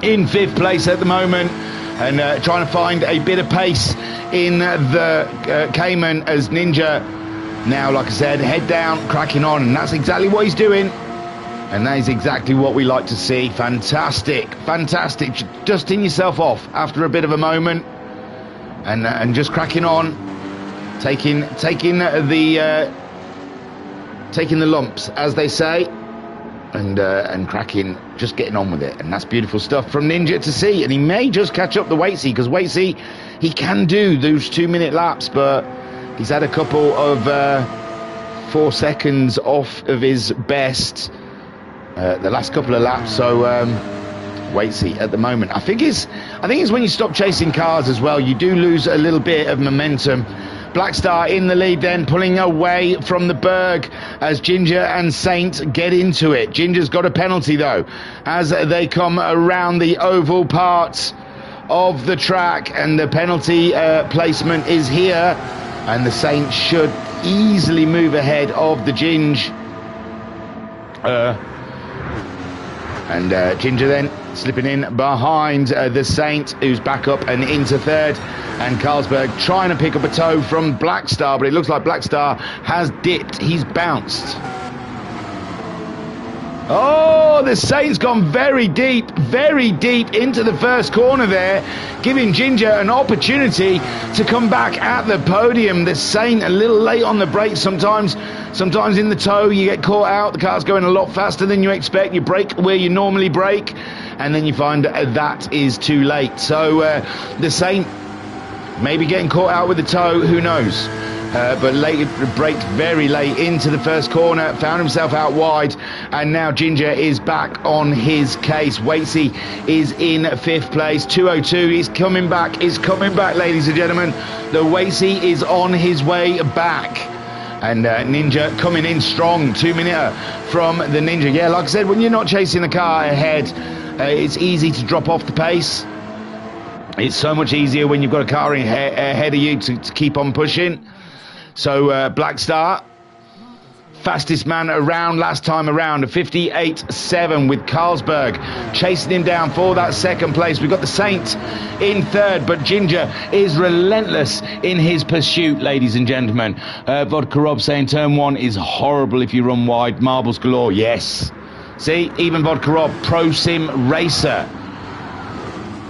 Speaker 1: in 5th place at the moment, and trying to find a bit of pace in the Cayman as Ninja now, like I said, head down, cracking on, and that's exactly what he's doing. And that is exactly what we like to see. Fantastic, fantastic. Dusting yourself off after a bit of a moment, and just cracking on, taking the lumps, as they say, and cracking, just getting on with it. And that's beautiful stuff from Ninja to see. And he may just catch up the Waitsy, because Waitsy, he can do those 2-minute laps, but he's had a couple of 4 seconds off of his best the last couple of laps. So Waitsy at the moment, I think it's when you stop chasing cars as well, you do lose a little bit of momentum. Black Star in the lead then, pulling away from the Berg as Ginger and Saint get into it. Ginger's got a penalty though as they come around the oval part of the track, and the penalty placement is here, and the Saint should easily move ahead of the Ginge. And Ginger then slipping in behind the Saint, who's back up and into 3rd, and Carlsberg trying to pick up a toe from Black Star, but it looks like Black Star has dipped. He's bounced. Oh, the Saint's gone very deep into the first corner there, giving Ginger an opportunity to come back at the podium. The Saint a little late on the brakes sometimes in the toe, you get caught out. The car's going a lot faster than you expect. You brake where you normally brake, and then you find that is too late. So the Saint maybe getting caught out with the toe, who knows? But late, braked very late into the first corner, found himself out wide, and now Ginger is back on his case. Watesy is in 5th place, 2:02. He's coming back, ladies and gentlemen. The Watesy is on his way back. And Ninja coming in strong, 2-minute from the Ninja. Yeah, like I said, when you're not chasing the car ahead, it's easy to drop off the pace. It's so much easier when you've got a car ahead of you to keep on pushing. So Black Star, fastest man around last time around, a 58.7 with Carlsberg chasing him down for that 2nd place. We've got the Saint in 3rd, but Ginger is relentless in his pursuit, ladies and gentlemen. Vodka Rob saying turn 1 is horrible if you run wide. Marbles galore, yes. See, even Vodka Rob, Pro Sim Racer.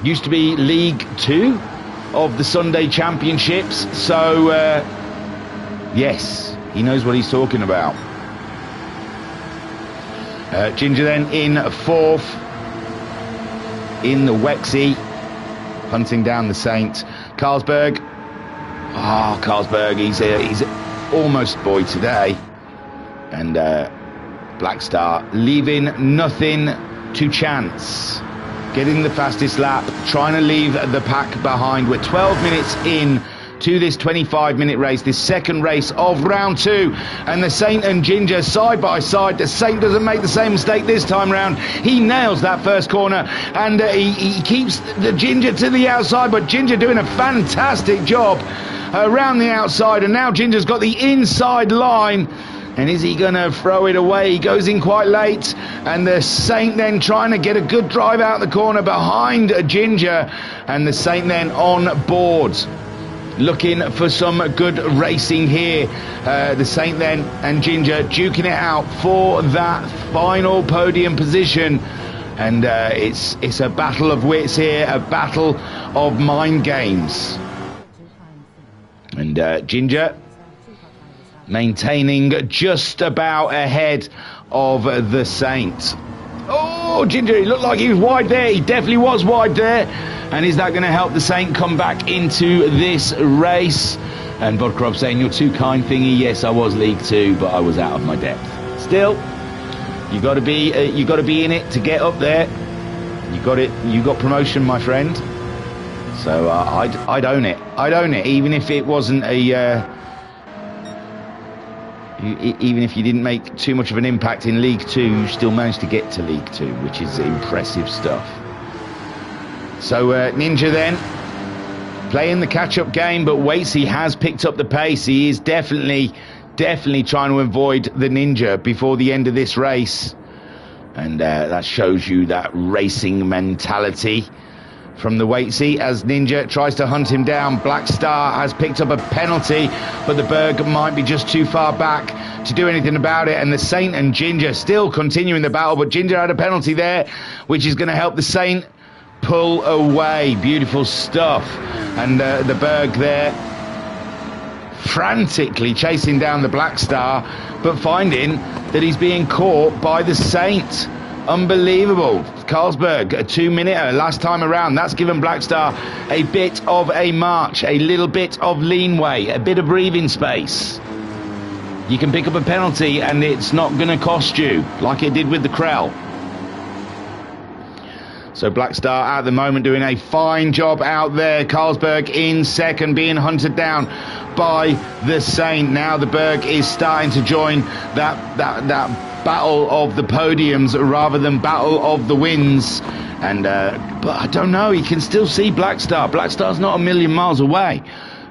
Speaker 1: Used to be League 2 of the Sunday Championships, so yes, he knows what he's talking about. Ginger then in 4th in the Wexy, hunting down the Saint. Carlsberg, Carlsberg, he's almost boy today. And Black Star leaving nothing to chance. Getting the fastest lap, trying to leave the pack behind. We're 12 minutes in to this 25-minute race, this 2nd race of round 2, and the Saint and Ginger side by side. The Saint doesn't make the same mistake this time round. He nails that first corner, and he keeps the Ginger to the outside, but Ginger doing a fantastic job around the outside, and now Ginger's got the inside line. And is he going to throw it away? He goes in quite late, and the Saint then trying to get a good drive out the corner behind Ginger, and the Saint then on board, looking for some good racing here. The Saint then and Ginger duking it out for that final podium position, and it's a battle of wits here, a battle of mind games. And Ginger maintaining just about ahead of the Saint. Oh, Ginger, he looked like he was wide there. He definitely was wide there. And is that going to help the Saint come back into this race? And Vodkrop saying, you're too kind, thingy. Yes, I was League 2, but I was out of my depth. Still, you got to be in it to get up there. You got it. You got promotion, my friend. So I'd own it. I'd own it, even if it wasn't a. Even if you didn't make too much of an impact in League 2, you still managed to get to League 2, which is impressive stuff. So Ninja then playing the catch-up game, but Watesy has picked up the pace. He is definitely trying to avoid the Ninja before the end of this race. And that shows you that racing mentality from the Watesy as Ninja tries to hunt him down. Black Star has picked up a penalty, but the Berg might be just too far back to do anything about it. And the Saint and Ginger still continuing the battle, but Ginger had a penalty there, which is going to help the Saint pull away. Beautiful stuff. And the Berg there frantically chasing down the Black Star, but finding that he's being caught by the Saint. Unbelievable. Carlsberg, a 2-minute last time around. That's given Black Star a bit of a march, a little bit of leanway, a bit of breathing space. You can pick up a penalty and it's not going to cost you, like it did with the Krell. So Black Star at the moment doing a fine job out there. Carlsberg in second, being hunted down by the Saint. Now the Berg is starting to join that battle of the podiums rather than battle of the wins. And but I don't know, you can still see Black Star. Black Star's not a million miles away.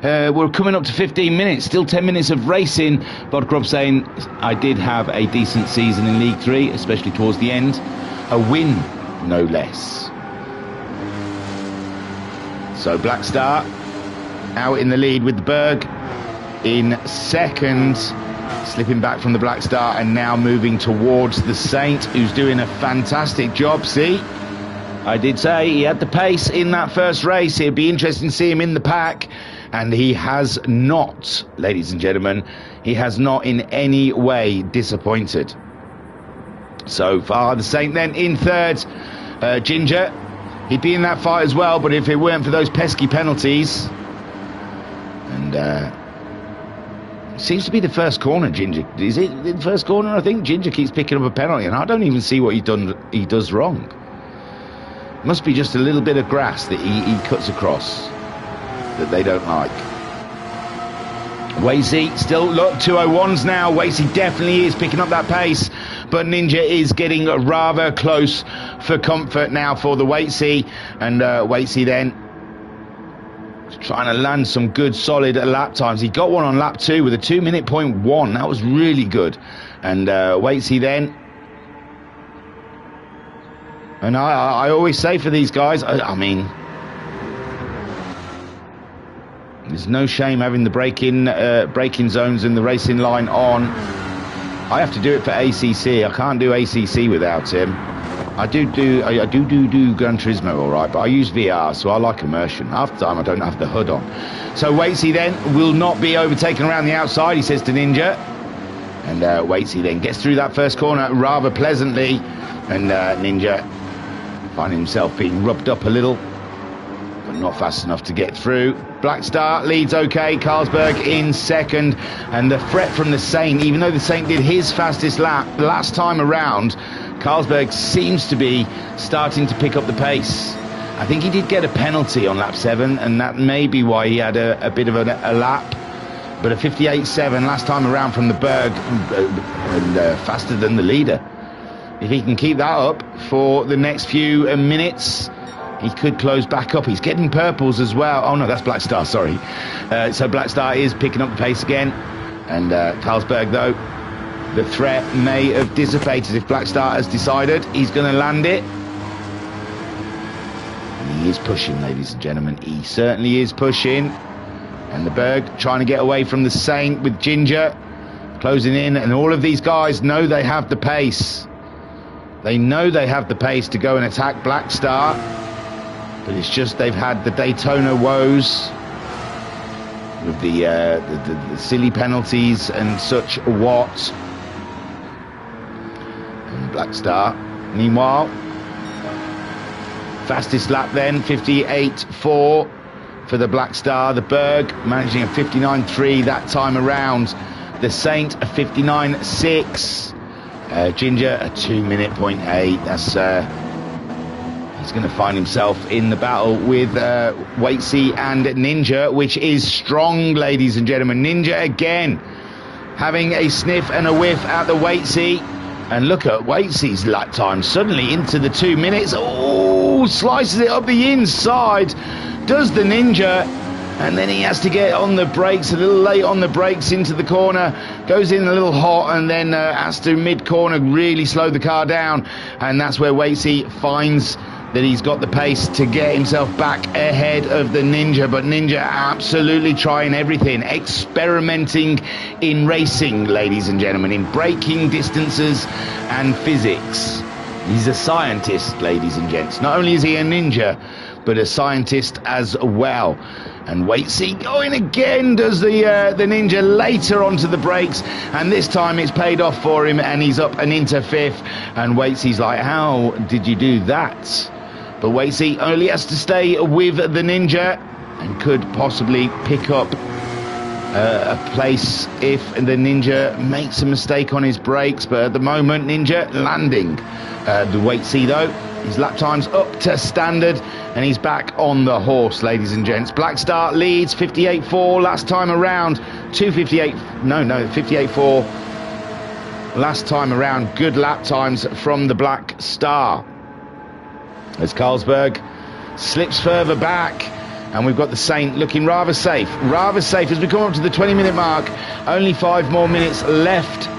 Speaker 1: We're coming up to 15 minutes, still 10 minutes of racing. Vodkrop saying, I did have a decent season in League 3, especially towards the end. A win, no less. So Black Star out in the lead with the Berg in second, slipping back from the Black Star and now moving towards the Saint, who's doing a fantastic job. See, I did say he had the pace in that first race. It'd be interesting to see him in the pack, and he has not, ladies and gentlemen, he has not in any way disappointed so far. The Saint then in third, Ginger, he'd be in that fight as well, but if it weren't for those pesky penalties. And it seems to be the first corner, Ginger. Is it the first corner? I think Ginger keeps picking up a penalty, and I don't even see what he does wrong. Must be just a little bit of grass that he cuts across that they don't like. Wasey still, look, 201s now. Wasey definitely is picking up that pace, but Ninja is getting rather close for comfort now for the Wasey. And Wasey then trying to land some good solid lap times. He got one on lap 2 with a 2:01. That was really good. And Wasey then, and I always say for these guys, I mean, there's no shame having the braking zones and the racing line on. I have to do it for ACC. I can't do ACC without him. I do Gran Turismo all right, but I use VR, so I like immersion. Half the time I don't have the hood on. So Wasey then will not be overtaken around the outside, he says to Ninja. And Wasey then gets through that first corner rather pleasantly, and Ninja finding himself being rubbed up a little, but not fast enough to get through. Black Star leads okay, Carlsberg in second, and the threat from the Saint, even though the Saint did his fastest lap last time around, Carlsberg seems to be starting to pick up the pace. I think he did get a penalty on lap 7, and that may be why he had a bit of a lap, but a 58.7 last time around from the Berg, and faster than the leader. If he can keep that up for the next few minutes, he could close back up. He's getting purples as well. Oh no, that's Black Star, sorry. So Black Star is picking up the pace again. And Carlsberg, though, the threat may have dissipated if Black Star has decided he's going to land it. And he is pushing, ladies and gentlemen. He certainly is pushing. And the Berg trying to get away from the Saint with Ginger closing in. And all of these guys know they have the pace. They know they have the pace to go and attack Black Star. But it's just they've had the Daytona woes with the silly penalties and such what. And Black Star, meanwhile, fastest lap then, 58.4 for the Black Star. The Berg managing a 59.3 that time around. The Saint a 59.6. Ginger a 2:08. That's he's going to find himself in the battle with Wasey and Ninja, which is strong, ladies and gentlemen. Ninja again having a sniff and a whiff at the Wasey. And look at Wasey's lap time, suddenly into the 2 minutes. Oh, slices it up the inside, does the Ninja. And then he has to get on the brakes, a little late on the brakes into the corner, goes in a little hot, and then has to mid-corner really slow the car down. And that's where Wasey finds that he's got the pace to get himself back ahead of the Ninja. But Ninja absolutely trying everything, experimenting in racing, ladies and gentlemen, in braking distances and physics. He's a scientist, ladies and gents. Not only is he a ninja, but a scientist as well. And Wasey going again, does the Ninja later onto the brakes, and this time it's paid off for him, and he's up and into 5th. And Wasey's like, how did you do that? But Wasey only has to stay with the Ninja and could possibly pick up a place if the Ninja makes a mistake on his brakes. But at the moment, Ninja landing. The Wasey, though, his lap time's up to standard, and he's back on the horse, ladies and gents. Black Star leads 58.4 last time around. 58.4 last time around. Good lap times from the Black Star. As Carlsberg slips further back, and we've got the Saint looking rather safe as we come up to the 20-minute mark. Only 5 more minutes left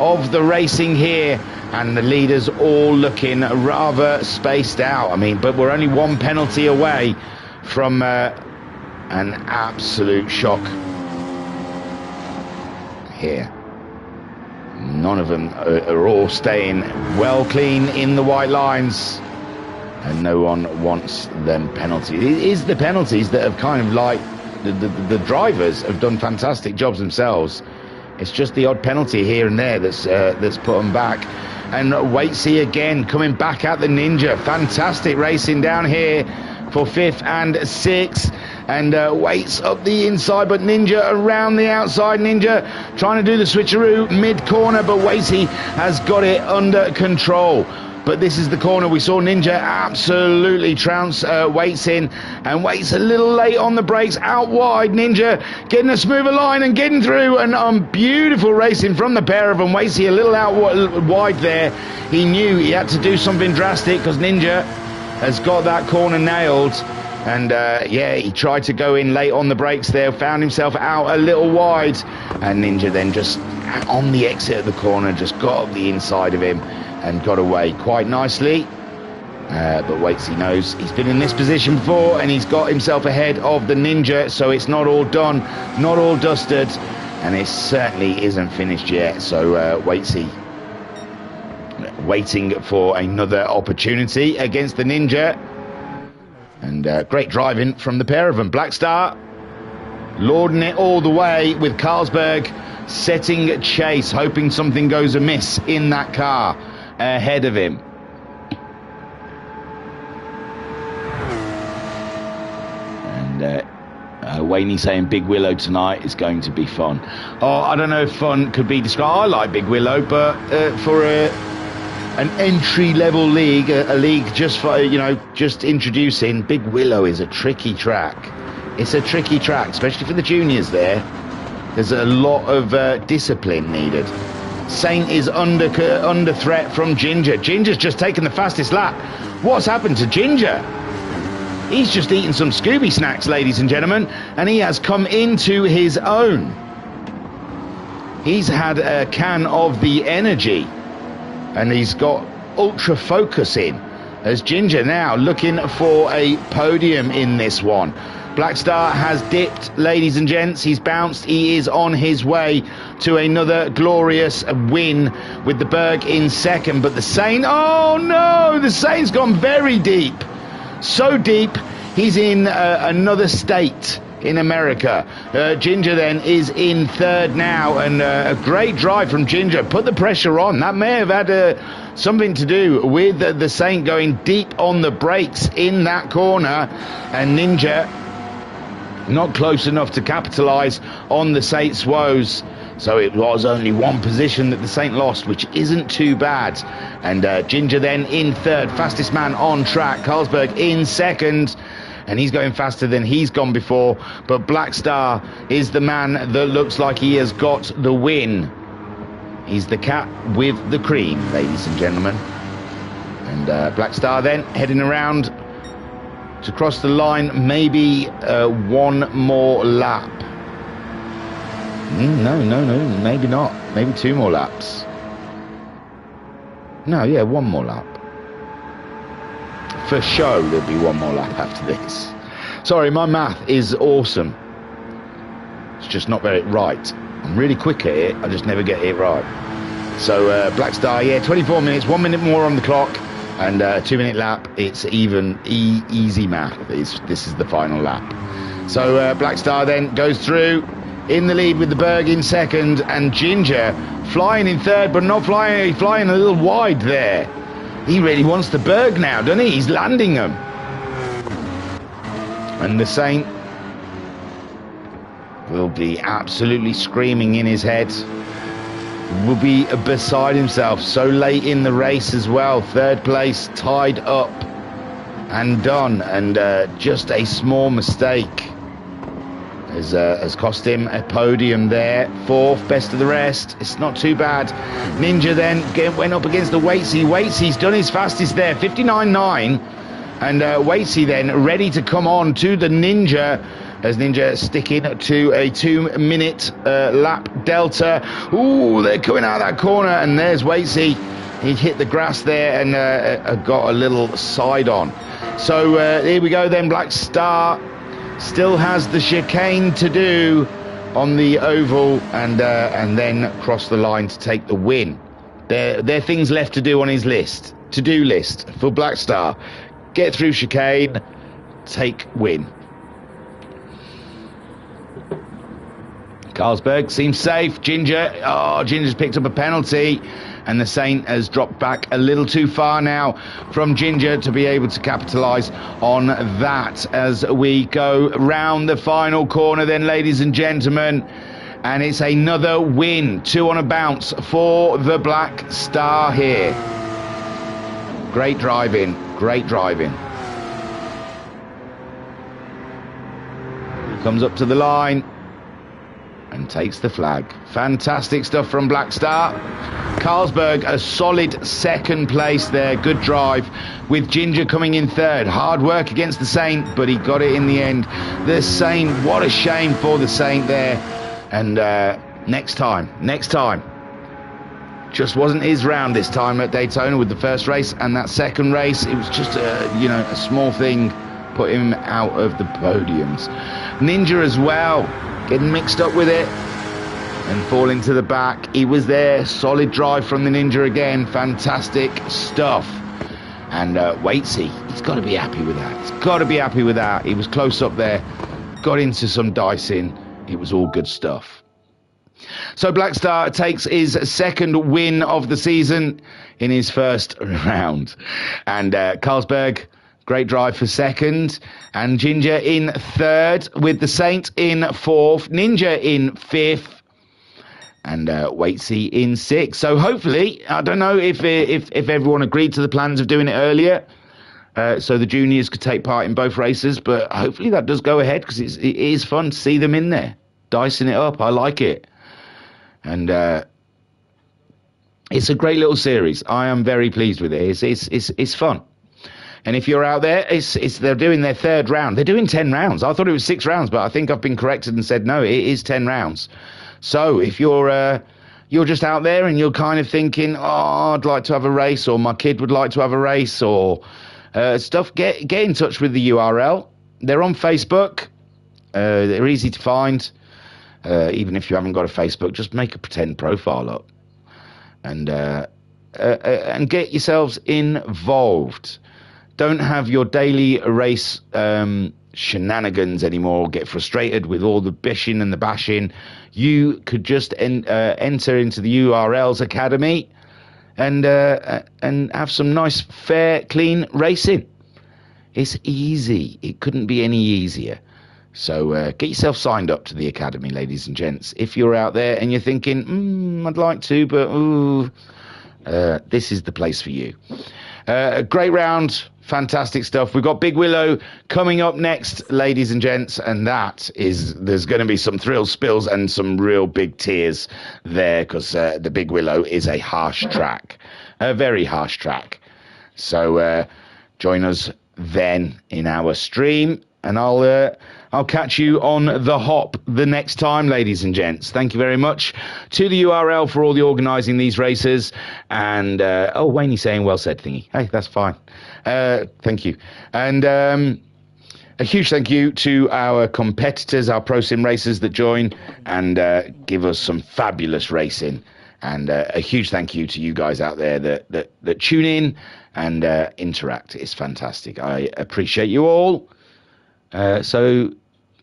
Speaker 1: of the racing here, and the leaders all looking rather spaced out. I mean, but we're only 1 penalty away from an absolute shock here. None of them are all staying well clean in the white lines, and no one wants them penalties. It is the penalties that have kind of like the drivers have done fantastic jobs themselves It's just the odd penalty here and there that's put them back. And Waitsy again coming back at the Ninja. Fantastic racing down here for 5th and 6th. And Waits up the inside, but Ninja around the outside. Ninja trying to do the switcheroo mid-corner, but Waitsy has got it under control. But this is the corner. We saw Ninja absolutely trounce Waits in, and Waits a little late on the brakes, out wide. Ninja getting a smoother line and getting through, and beautiful racing from the pair of them. Waitsy a little out wide there. He knew he had to do something drastic because Ninja has got that corner nailed. And yeah, he tried to go in late on the brakes there, found himself out a little wide, and Ninja then just on the exit of the corner just got up the inside of him and got away quite nicely. But Waitsy knows he's been in this position before, and he's got himself ahead of the Ninja, so it's not all done, not all dusted, and it certainly isn't finished yet. So Waitsy waiting for another opportunity against the Ninja. And great driving from the pair of them. Black Star lording it all the way with Carlsberg setting chase, hoping something goes amiss in that car ahead of him. And Wayne saying Big Willow tonight is going to be fun. Oh, I don't know if fun could be described. I like Big Willow, but for an entry-level league, a league just for, you know, just introducing, Big Willow is a tricky track. It's a tricky track, especially for the juniors there. There's a lot of discipline needed. Saint is under threat from Ginger. Ginger's just taken the fastest lap. What's happened to Ginger? He's just eaten some Scooby snacks, ladies and gentlemen, and he has come into his own. He's had a can of the energy, and he's got ultra focus in, as Ginger now looking for a podium in this one. Black Star has dipped, ladies and gents. He's bounced. He is on his way to another glorious win with the Berg in second. But the Saint, oh no, the Saint's gone very deep. So deep, he's in another state in America. Ginger then is in third now, and a great drive from Ginger. Put the pressure on. That may have had something to do with the Saint going deep on the brakes in that corner, and Ninja not close enough to capitalise on the Saint's woes. So it was only one position that the Saint lost, which isn't too bad. And Ginger then in third, fastest man on track. Carlsberg in second, and he's going faster than he's gone before. But Black Star is the man that looks like he has got the win. He's the cat with the cream, ladies and gentlemen. And Black Star then heading around to cross the line, maybe one more lap. No, maybe not. Maybe two more laps. No, yeah, one more lap. For show, there'll be one more lap after this. Sorry, my math is awesome. It's just not very right. I'm really quick at it, I just never get it right. So Black Star, yeah, 24 minutes, 1 minute more on the clock, and 2 minute lap. It's even easy math. This is the final lap. So Black Star then goes through in the lead with the Berg in second, and Ginger flying in third, but not flying. He's flying a little wide there. He really wants the Berg now, doesn't he? He's landing them. And the Saint will be absolutely screaming in his head. Will be beside himself. So late in the race as well. Third place, tied up and done. And just a small mistake has cost him a podium there. Fourth, best of the rest. It's not too bad. Ninja then went up against the Waitsy. Waitsy's done his fastest there, 59.9. And Waitsy then ready to come on to the Ninja, as Ninja sticking to a 2 minute lap delta. Ooh, they're coming out of that corner, and there's Waitsy. He hit the grass there and got a little side on. So here we go then. Black Star still has the chicane to do on the oval, and then cross the line to take the win. There are things left to do on his list, to-do list for Black Star. Get through chicane, take win. Carlsberg seems safe. Ginger's picked up a penalty, and the Saint has dropped back a little too far now from Ginger to be able to capitalise on that as we go round the final corner then, ladies and gentlemen. And it's another win, 2 on a bounce for the Black Star here. Great driving, great driving. He comes up to the line and takes the flag. Fantastic stuff from Black Star. Carlsberg, a solid second place there. Good drive with Ginger coming in third. Hard work against the Saint, but he got it in the end. The Saint, what a shame for the Saint there. And next time. Just wasn't his round this time at Daytona with the first race, and that second race, it was just a small thing, put him out of the podiums. Ninja as well, getting mixed up with it and falling to the back. He was there, solid drive from the Ninja again, fantastic stuff. And Waitsy, he's got to be happy with that. He was close up there, got into some dicing. It was all good stuff. So Black Star takes his second win of the season in his first round. And Carlsberg, great drive for second. And Ginger in third, with the Saint in fourth. Ninja in fifth. And Waitsy in sixth. So hopefully, I don't know if everyone agreed to the plans of doing it earlier, so the juniors could take part in both races, but hopefully that does go ahead, because it is fun to see them in there, dicing it up. I like it. And it's a great little series. I am very pleased with it. It's fun. And if you're out there, they're doing their third round. They're doing 10 rounds. I thought it was 6 rounds, but I think I've been corrected and said, no, it is 10 rounds. So if you're just out there and you're kind of thinking, oh, I'd like to have a race, or my kid would like to have a race, or stuff, get in touch with the URL. They're on Facebook. They're easy to find. Even if you haven't got a Facebook, just make a pretend profile up and get yourselves involved. Don't have your daily race shenanigans anymore. Get frustrated with all the bishing and the bashing. You could just enter into the URL's academy and have some nice, fair, clean racing. It's easy. It couldn't be any easier. So get yourself signed up to the academy, ladies and gents. If you're out there and you're thinking, I'd like to, but this is the place for you. A great round, fantastic stuff. We've got Big Willow coming up next, ladies and gents, and there's going to be some thrill spills and some real big tears there, because the Big Willow is a harsh track, a very harsh track. So join us then in our stream, and I'll catch you on the hop the next time, ladies and gents. Thank you very much to the URL for all the organising these races. And, Wayne's saying well said thingy. Hey, that's fine. Thank you. And a huge thank you to our competitors, our Pro Sim racers that join and give us some fabulous racing. And a huge thank you to you guys out there that tune in and interact. It's fantastic. I appreciate you all. So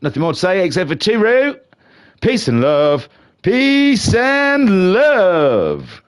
Speaker 1: nothing more to say except for Tiru. Peace and love. Peace and love.